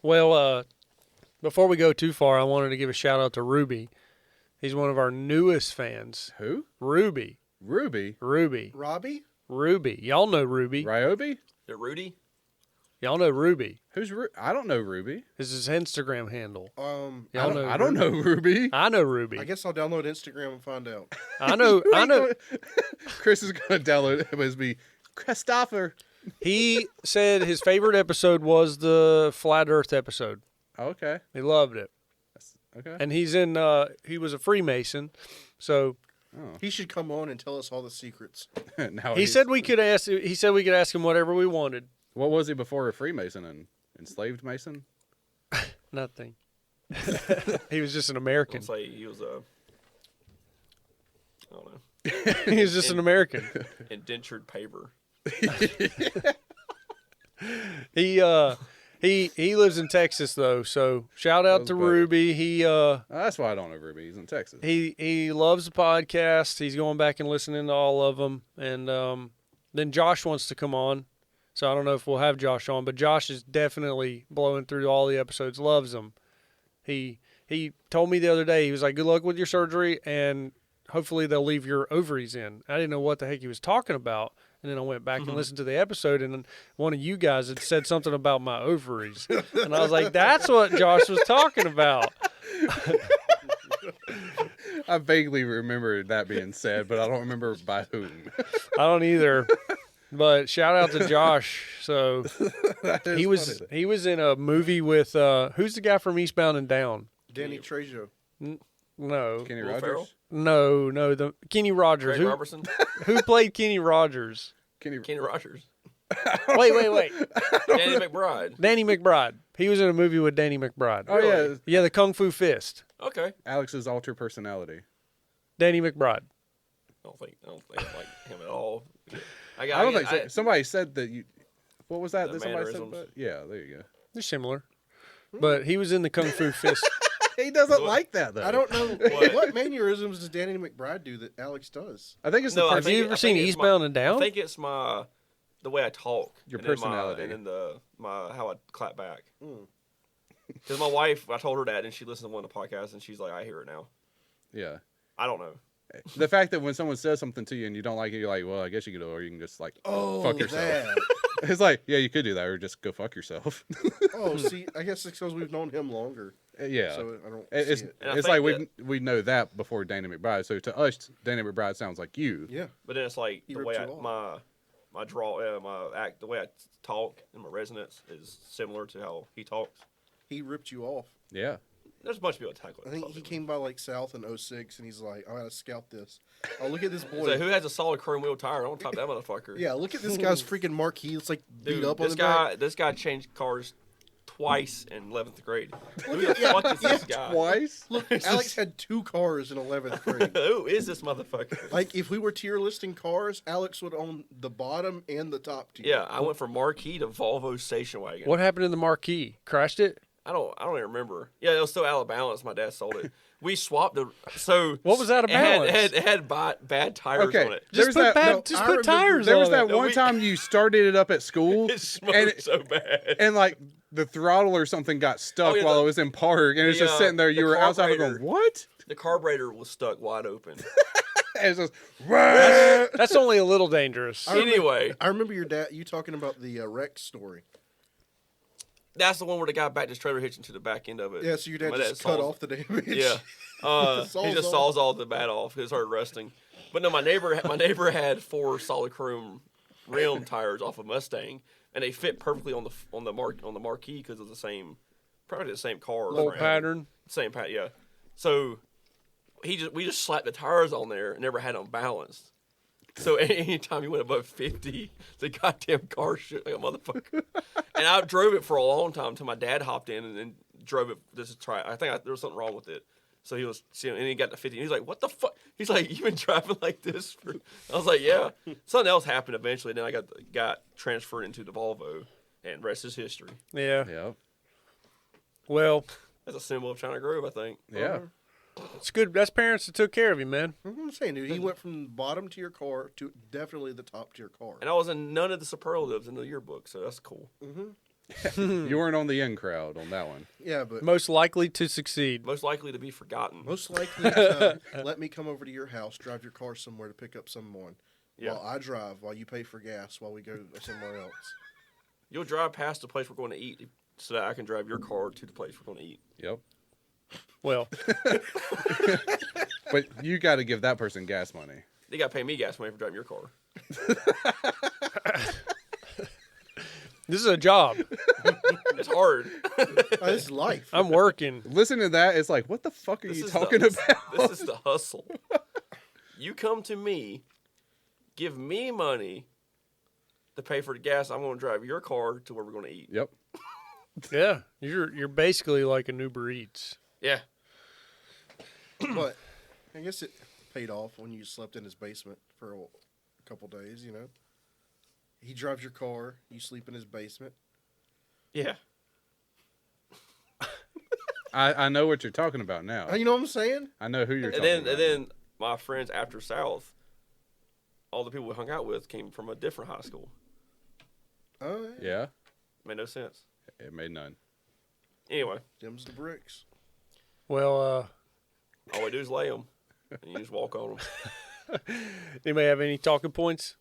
Well, before we go too far, I wanted to give a shout out to Ruby. He's one of our newest fans. Who? Ruby. Ruby. Robbie? Ruby. Y'all know Ruby. Ryobi? The Rudy. Y'all know Ruby. Who's I don't know Ruby. This is his Instagram handle. I Y'all I don't know Ruby. I know Ruby. I guess I'll download Instagram and find out. I know. I know. Chris is gonna download it. It must be Christopher. He said his favorite episode was the Flat Earth episode. Okay. He loved it. Okay. And he's in. He was a Freemason, so He should come on and tell us all the secrets. Now he said we could ask. He said we could ask him whatever we wanted. What was he before a Freemason and enslaved Mason? Nothing. He was just an American. Let's say he was a, I don't know, He was just an American. He lives in Texas though, so shout out That's to better. Ruby. That's why I don't know Ruby. He's in Texas. He loves the podcast. He's going back and listening to all of them. And then Josh wants to come on, so I don't know if we'll have Josh on, but Josh is definitely blowing through all the episodes. Loves them. He told me the other day, he was like, "Good luck with your surgery, and hopefully they'll leave your ovaries in." I didn't know what the heck he was talking about. And then I went back and listened to the episode, and one of you guys had said something about my ovaries. And I was like, that's what Josh was talking about. I vaguely remember that being said, but I don't remember by whom. I don't either. But shout out to Josh. So he was in a movie with who's the guy from Eastbound and Down? Danny Trejo. No. Kenny Will Rogers? Ferrell? No, the Kenny Rogers. Craig Robertson? Who played Kenny Rogers? Kenny Rogers. Wait. Danny McBride. Danny McBride. He was in a movie with Danny McBride. Oh, yeah. Yeah, the Kung Fu Fist. Okay. Alex's alter personality. Danny McBride. I don't think I like him at all. I don't think so. Somebody said that you. What was that? The That somebody said mannerisms. about? Yeah, there you go. They're similar. But he was in the Kung Fu Fist. He doesn't like that though. I don't know What? what mannerisms does Danny McBride do that Alex does. I think it's No, the I Have person. you ever seen it's Eastbound and Down? I think it's the way I talk, Your and then personality. and then how I clap back. Because my wife, I told her that, and she listened to one of the podcasts, and she's like, "I hear it now." Yeah. I don't know. The fact that when someone says something to you and you don't like it, you're like, well, I guess you could, or you can just like fuck yourself. that. It's like, yeah, you could do that, or just go fuck yourself. Oh, see, I guess it's because we've known him longer. Yeah. So I don't It's see it. And I it's think like we know that before Danny McBride. So to us, Danny McBride sounds like you. Yeah. But then it's like He the ripped way you off. my act, the way I talk and my resonance is similar to how he talks. He ripped you off. Yeah. There's a bunch of people that tackle. I think he came by like South in 06 and he's like, I gotta scout this. Oh, look at this He's boy. like, who has a solid chrome wheel tire? I want to top that motherfucker. Yeah, look at this guy's freaking marquee. It's like beat Dude, up on this the back. guy changed cars twice in 11th grade. Who the fuck is this guy? Twice? Look, Alex had 2 cars in 11th grade. Who is this motherfucker? Like, if we were tier listing cars, Alex would own the bottom and the top tier. Yeah, I went from Marquis to Volvo station wagon. What happened to the Marquis? Crashed it? I don't even remember. Yeah, it was still out of balance. My dad sold it. We swapped the so. What was out of it had- balance? It had bad tires Okay. on it. There Just was put, that- no, just I put remember- tires There was on that it. No, one we- time you started it up at school, It smoked and so bad. and like the throttle or something got stuck Oh, yeah, while the- it was in park, and it's the, just sitting there. the You were outside carburetor. going, "What?" The carburetor was stuck wide open. And it's just, That's only a little dangerous. Anyway, I remember your dad, you talking about the wreck story. that's the one where the guy backed his trailer hitch into the back end of it. Yeah, so your dad My just cut saws- off the damage. Yeah, he Saws just off. saws all the bad off. It started rusting. But no, my neighbor had 4 solid chrome rim tires off a Mustang, and they fit perfectly on the Marquee because of the same, probably the same car. Whole frame. pattern. Same pattern, yeah. So we just slapped the tires on there and never had them balanced. So anytime you went above 50, the goddamn car shook like a motherfucker. And I drove it for a long time until my dad hopped in and then drove it just to try. There was something wrong with it. So he was seeing, and he got to 50. And he's like, "What the fuck?" He's like, "You've been driving like this for?" I was like, "Yeah." Something else happened eventually. Then I got transferred into the Volvo, and rest is history. Yeah. yeah, Well, That's a symbol of China Grove, I think. yeah. it's good. That's parents that took care of you, man. I'm saying, dude, he went from bottom tier car to definitely the top tier car. And I was in none of the superlatives in the yearbook, so that's cool. You weren't on the in crowd on that one. Yeah, but Most likely to succeed. Most likely to be forgotten. most likely to let me come over to your house, drive your car somewhere to pick up someone. Yeah. While I drive, while you pay for gas, while we go somewhere else. You'll drive past the place we're going to eat so that I can drive your car to the place we're going to eat. Yep. Well, But you got to give that person gas money. They got to pay me gas money for driving your car. this is a job. It's hard. This is life. I'm working. Listen to that. It's like, what the fuck are This you is talking the, about? This is the hustle. You come to me, give me money to pay for the gas. I'm going to drive your car to where we're going to eat. Yep. Yeah, you're basically like an Uber Eats. Yeah. But I guess it paid off when you slept in his basement for a couple days, you know. He drives your car, you sleep in his basement. Yeah. I know what you're talking about now. You know what I'm saying? I know who you're And talking then about. and then my friends after South, all the people we hung out with came from a different high school. Oh, Yeah, Made no sense. it made none. Anyway, Them's the bricks. Well, all we do is lay them, and you just walk on them. anybody have any talking points?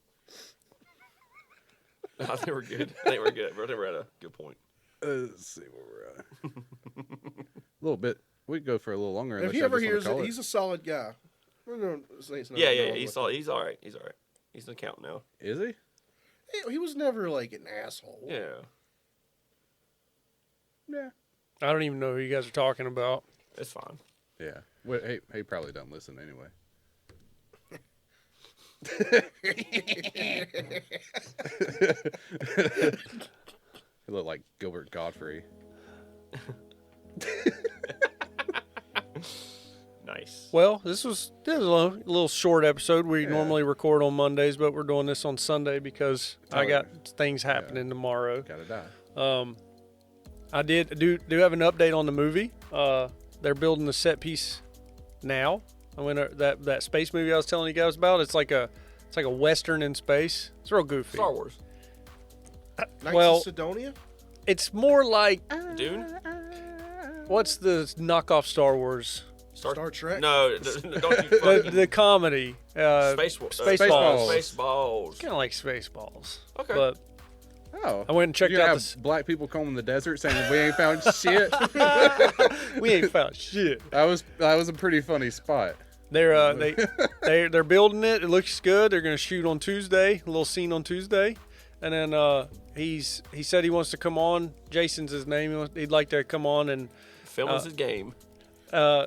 I think we're good. I think we're at a good point. Let's see where we're at. A little bit. We could go for a little longer. If unless he y'all ever just wanna hears call it, he's a solid guy. We're gonna say it's not Yeah. wrong He's with he's all right. He's all right. He's an accountant now. Is he? He was never like an asshole. Yeah. Yeah. I don't even know who you guys are talking about. It's fine. Yeah. Well, he probably doesn't listen anyway. He looked like Gilbert Godfrey. Nice. Well, this was a little short episode. We normally record on Mondays, but we're doing this on Sunday because I got things happening tomorrow. Gotta die. I do have an update on the movie. They're building the set piece now. I mean that space movie I was telling you guys about. It's like a western in space. It's real goofy. Star Wars. Knights Well- of Sidonia? It's more like Dune. what's the knockoff Star Wars? Star Trek? No, don't you fucking The comedy. Spaceballs. Spaceballs. Spaceballs. Kind of like Spaceballs. Okay. But Oh. I went and checked you out have this. black people combing the desert saying we ain't found shit. We ain't found shit. That was a pretty funny spot. They're they're building it. It looks good. They're gonna shoot on Tuesday. A little scene on Tuesday, and then he said he wants to come on. Jason's his name. He'd like to come on and Film is his game.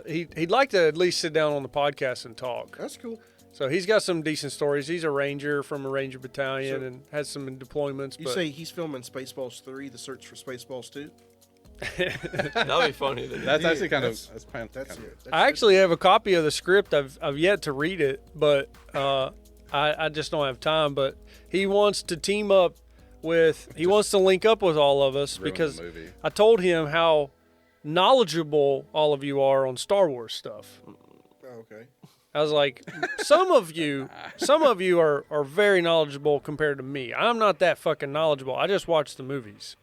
he'd like to at least sit down on the podcast and talk. That's cool. So he's got some decent stories. He's a ranger from a ranger battalion and has some deployments. You but say he's filming Spaceballs 3, The Search for Spaceballs 2? That'd be funny. That's actually kind of That's kind it. of That's I actually have a copy of the script. I've yet to read it, but I just don't have time. But he wants to team up with. He wants to link up with all of us ruin the because movie. I told him how knowledgeable all of you are on Star Wars stuff. Oh, okay. I was like, some of you are very knowledgeable compared to me. I'm not that fucking knowledgeable. I just watch the movies.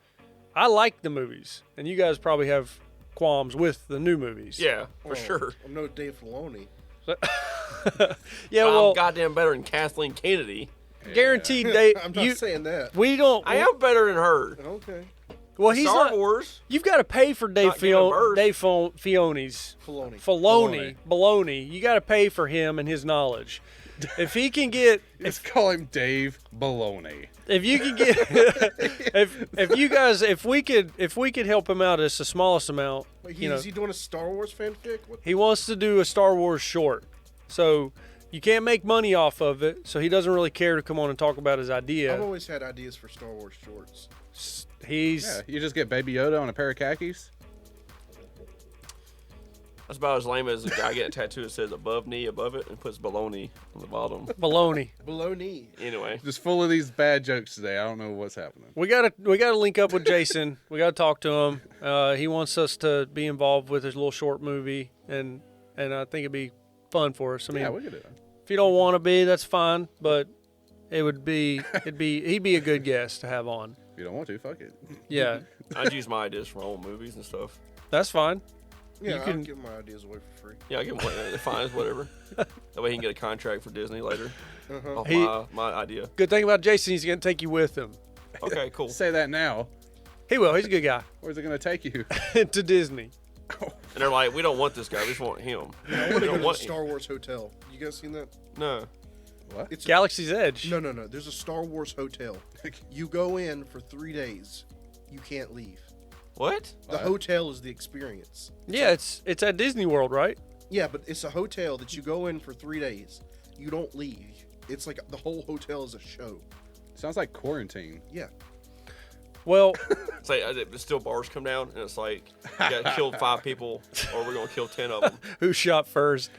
I like the movies, and you guys probably have qualms with the new movies. Yeah, for sure. I'm no Dave Filoni. Yeah, I'm well, goddamn better than Kathleen Kennedy. guaranteed they. I'm not saying that. We don't. I am better than her. Okay. Well, he's Star not. Wars. You've got to pay for Dave Not giving birth. Filoni's. Filoni. Baloney. You got to pay for him and his knowledge. If he can get, Just call him Dave Baloney. if you can get, if you guys, if we could help him out, it's the smallest amount. Wait, You know, is he doing a Star Wars fanfic? What? he wants to do a Star Wars short, so you can't make money off of it. So he doesn't really care to come on and talk about his I've idea. always had ideas for Star Wars shorts. He's Yeah, you just get Baby Yoda on a pair of khakis. That's about as lame as a guy getting a tattoo that says above knee above it and puts baloney on the bottom. baloney. Baloney. Anyway, Just full of these bad jokes today. I don't know what's happening. We gotta link up with Jason. We gotta talk to him. He wants us to be involved with his little short movie, and I think it'd be fun for us. I mean, Yeah, we could do it. if you don't want to be, that's fine. But he'd be a good guest to have on. If you don't want to, fuck it. Yeah, I'd use my ideas from old movies and stuff. that's fine. Yeah, You I can- can give my ideas away for free. Yeah, I give him they're fine, it's whatever. That way he can get a contract for Disney later. Off He- my idea. Good thing about Jason, he's gonna take you with him. Okay, cool. Say that now. He will. He's a good guy. Where's it gonna take you? To Disney. And they're like, we don't want this guy. We just want him. I want We to go don't to the want Star Wars hotel. You guys seen that? No. It's Galaxy's Edge. No. There's a Star Wars hotel. You go in for 3 days. You can't leave. What? The hotel is the experience. Yeah, it's at Disney World, right? Yeah, but it's a hotel that you go in for 3 days. You don't leave. It's like the whole hotel is a show. Sounds like quarantine. Yeah. Well, It's like still bars come down and it's like you gotta kill 5 people or we're gonna kill 10 of them. who shot first?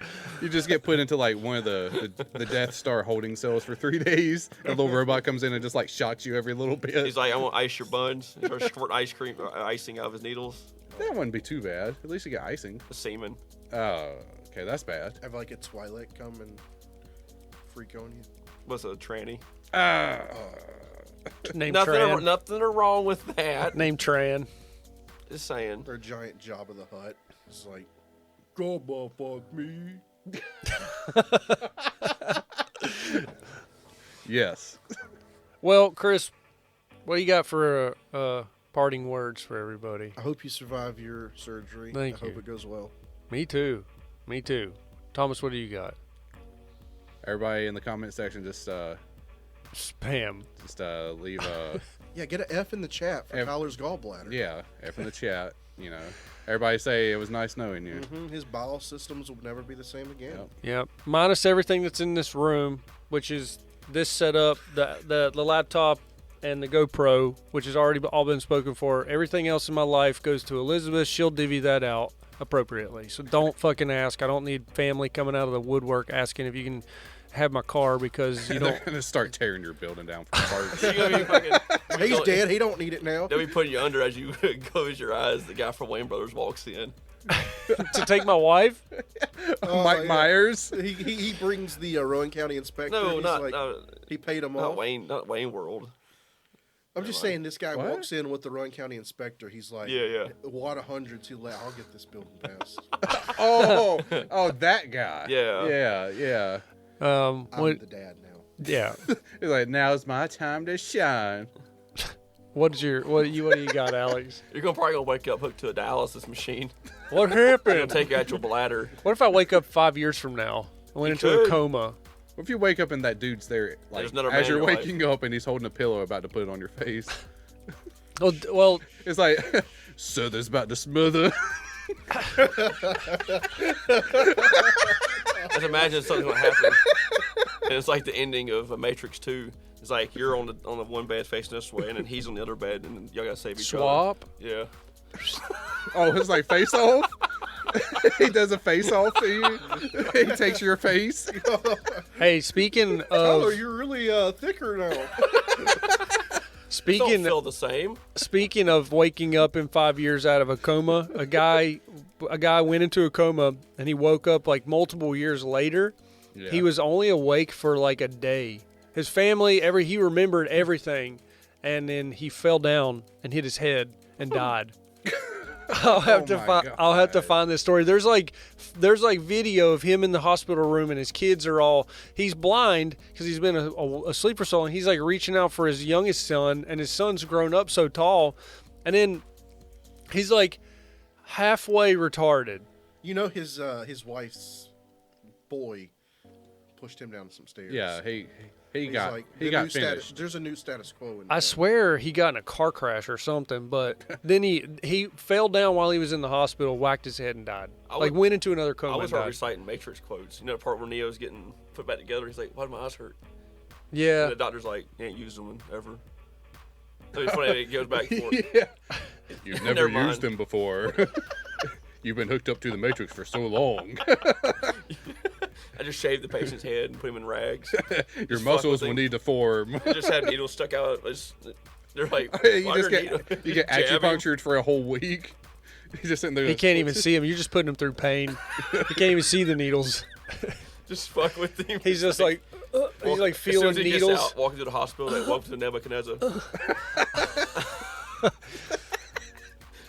You just get put into like one of the Death Star holding cells for 3 days. A little robot comes in and just like shocks you every little bit. He's like, I want to ice your buns. He starts squirting icing out of his needles. That wouldn't be too bad. At least you get icing. The semen. Oh, okay, that's bad. Have like a Twilight come and freak on you. What's a tranny? Name Nothing, Tran. nothing wrong with that. Name Tran. Just saying. Or a giant Jabba the Hutt. It's like, go fuck me. Yes. Well, Chris, what do you got for parting words for everybody? I hope you survive your surgery. Thank I you. hope it goes well. Me too. Me too. Thomas, what do you got? Everybody in the comment section, just Spam. leave Yeah, get an F in the chat for F- Kyler's gallbladder. yeah, F in the chat. You know, everybody say it was nice knowing you. His bowel systems will never be the same again. Yep. Yep. Minus everything that's in this room, which is this setup, the laptop, and the GoPro, which has already all been spoken for. Everything else in my life goes to Elizabeth. She'll divvy that out appropriately. So don't fucking ask. I don't need family coming out of the woodwork asking if you can have my car because you They're don't. gonna start tearing your building down for parts. You're gonna be fucking, He's dead. He don't need it now. They'll be putting you under as you close your eyes. The guy from Wayne Brothers walks in. To take my wife? Mike yeah. Myers. He brings the Rowan County inspector. No, He's not like, no, he paid him not off. Wayne. Not Wayne World. I'm just saying, this guy What? walks in with the Rowan County inspector. He's like, Yeah. Watt 100 too late. I'll get this building passed. Oh, that guy. Yeah. yeah. I'm What? the dad now. Yeah. He's like, now's my time to shine. What do you got, Alex? You're probably gonna wake up hooked to a dialysis machine. What They're happened? gonna take out your bladder. What if I wake up 5 years from now? I went into a could. coma. What if you wake up and that dude's there, like, There's another man as you're in your waking up and he's holding a pillow about to put it on your face? Well, It's like, so there's about to smother. Just imagine something will happen, and it's like the ending of Matrix 2. It's like you're on the one bed facing this way, and then he's on the other bed, and then y'all gotta save each swap. other. Yeah. Oh, it's like face off? He does a face off to you. He takes your face. Hey, speaking Oh, of you're really thicker now. Don't speaking feel the same. speaking of waking up in 5 years out of a coma, a guy went into a coma and he woke up like multiple years later. Yeah. He was only awake for like a day. His family, he remembered everything, and then he fell down and hit his head and died. I'll have to my find. I'll have to God. find this story. There's like video of him in the hospital room, and his kids are all. He's blind because he's been asleep for so long. He's like reaching out for his youngest son, and his son's grown up so tall, and then he's like halfway retarded. You know, his wife's boy pushed him down some stairs. Yeah, he He's got like, he the got new finished. status. There's a new status quo. In I swear he got in a car crash or something, but then he fell down while he was in the hospital, whacked his head, and died. Went into another coma. I was and heard died. reciting Matrix quotes. You know the part where Neo's getting put back together. He's like, "Why do my eyes hurt?" Yeah. And the doctor's like, "You ain't used them ever." So it's funny. It goes back and forth. Yeah. You've never Never mind. used them before. You've been hooked up to the Matrix for so long. I just shaved the patient's head and put him in rags. Your Just fuck muscles with will him. need to form. They just have needles stuck out. They're like, you "Why just are get needles?" you get Jab him. acupunctured for a whole week. He's just sitting there. He can't even see him. You're just putting him through pain. He can't even see the needles. Just fuck with him. He's just like he's like As soon feeling as he gets needles. out, walking to the hospital, they walk to the Nebuchadnezzar.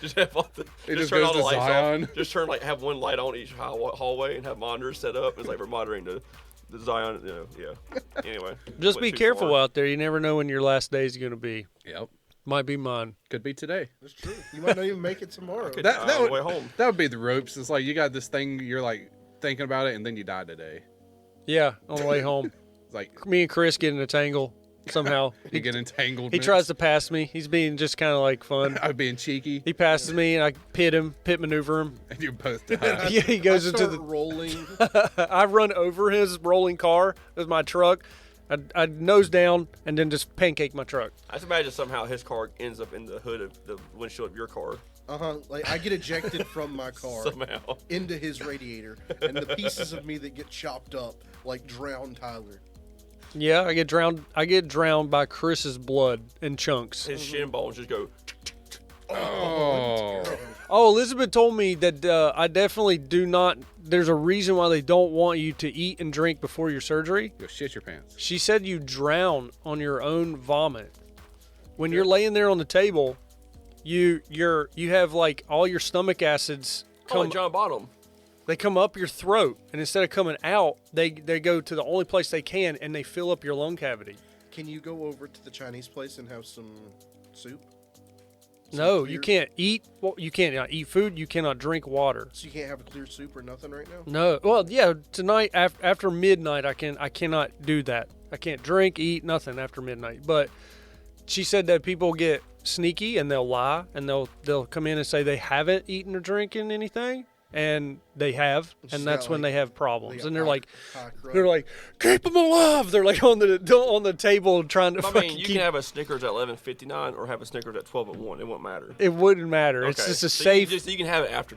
Just have all the, He just turn goes all the to lights Zion. off. Just turn have one light on each hallway and have monitors set up. It's like we're monitoring the Zion. Yeah. Anyway, Just went be too careful far. out there. You never know when your last day is going to be. Yep. Might be mine. Could be today. That's true. You might not even make it tomorrow. Could That die on the would way home. that would be the ropes. It's like you got this thing. You're like thinking about it, and then you die today. Yeah, on the way home. It's like Me and Chris get in a tangle somehow. you get entangled. He tries to pass me. He's being just kind of like fun. I'm being cheeky, He passes me and I pit maneuver him. and you both die. Yeah, he goes into the. rolling. I run over his rolling car with my truck. I nose down and then just pancake my truck. I just imagine somehow his car ends up in the hood of the windshield of your car Like I get ejected from my car somehow. into his radiator, and the pieces of me that get chopped up like drown Tyler. Yeah, I get drowned. I get drowned by Chris's blood in chunks. His shin bones just go. Oh, Terrible. Oh, Elizabeth told me that I definitely do not. There's a reason why they don't want you to eat and drink before your surgery. Go shit your pants. She said you drown on your own vomit. When you're laying there on the table, you have like all your stomach acids Like John Bottom. They come up your throat, and instead of coming out, they go to the only place they can, and they fill up your lung cavity. Can you go over to the Chinese place and have some soup? No, clear- you can't eat. Well, you can't eat food. You cannot drink water. So you can't have a clear soup or nothing right now? No. Well, yeah. Tonight after midnight, I cannot do that. I can't drink, eat, nothing after midnight. But she said that people get sneaky and they'll lie and they'll come in and say they haven't eaten or drinking anything, and they have, and that's when they have problems. And they're like, keep them alive. They're like on the table trying to. I mean, you can have a Snickers at 11:59 or have a Snickers at 12:01. It won't matter. It wouldn't matter. Okay. It's just a So safe. you can have it after.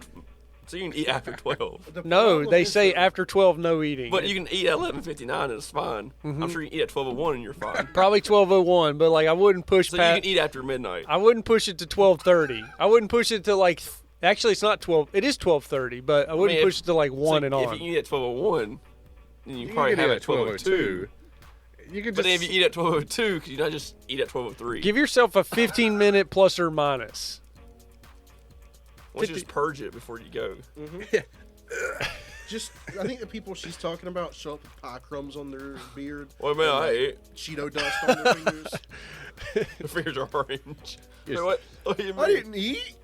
So you can eat after 12. No, they say after 12, no eating. But you can eat at 11:59 and it's fine. I'm sure you can eat at 12:01 and you're fine. Probably 12:01, but like I wouldn't push So past. you can eat after midnight. I wouldn't push it to 12:30. I wouldn't push it to like. Actually, it's not 12. It is 12:30, but I wouldn't push it to like 1 and If on. you eat at 12:01, then you probably have it at 12:02. You can But then if just you eat at 12:02, could you not just eat at 12:03? Give yourself a 15-minute plus or minus. Why don't you just purge it before you go? Just, I think the people she's talking about show up with pie crumbs on their beard. Well, man, and, I ate. Cheeto dust on their fingers. The fingers are orange. Yes. Wait, what do you mean? I didn't eat.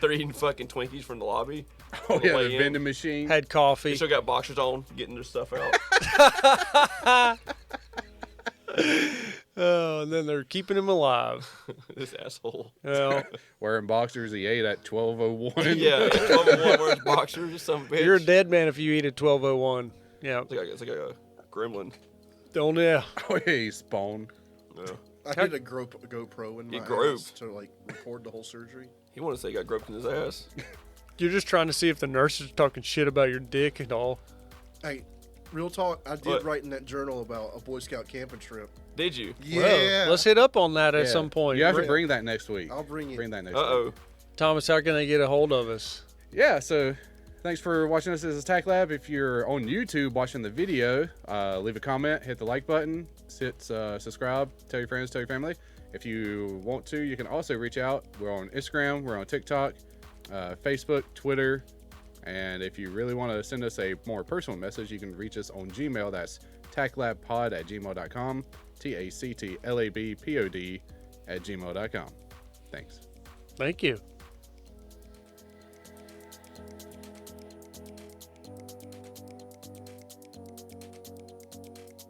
They're eating fucking Twinkies from the lobby. oh on the yeah, way the in. vending machine. Had They coffee. still got boxers on, getting their stuff out. Oh, and then they're keeping him alive. This asshole. Well, Wearing boxers, he ate at 12:01. Yeah, 12:01 wears boxers or some bitch. you're a dead man if you eat at 12:01. Yeah. It's like a gremlin. Don't yeah. Oh yeah, he spawned. Yeah. I did a GoPro in my You ass groped. to like record the whole surgery. He wanted to say he got groped in his ass. You're just trying to see if the nurses are talking shit about your dick and all. Hey, real talk. I did What? write in that journal about a Boy Scout camping trip. Did you? Yeah. Well, let's hit up on that at Yeah. some point. You have to bring that next week. I'll bring it. Bring that next Uh-oh. week. Thomas, how can they get a hold of us? Yeah, so thanks for watching us. This is TACT Lab. If you're on YouTube watching the video, leave a comment, hit the like button, hit subscribe, tell your friends, tell your family. If you want to, you can also reach out. We're on Instagram, we're on TikTok, Facebook, Twitter, and if you really want to send us a more personal message, you can reach us on Gmail. That's tactlabpod@gmail.com, TACTLABPOD@gmail.com. Thanks. Thank you.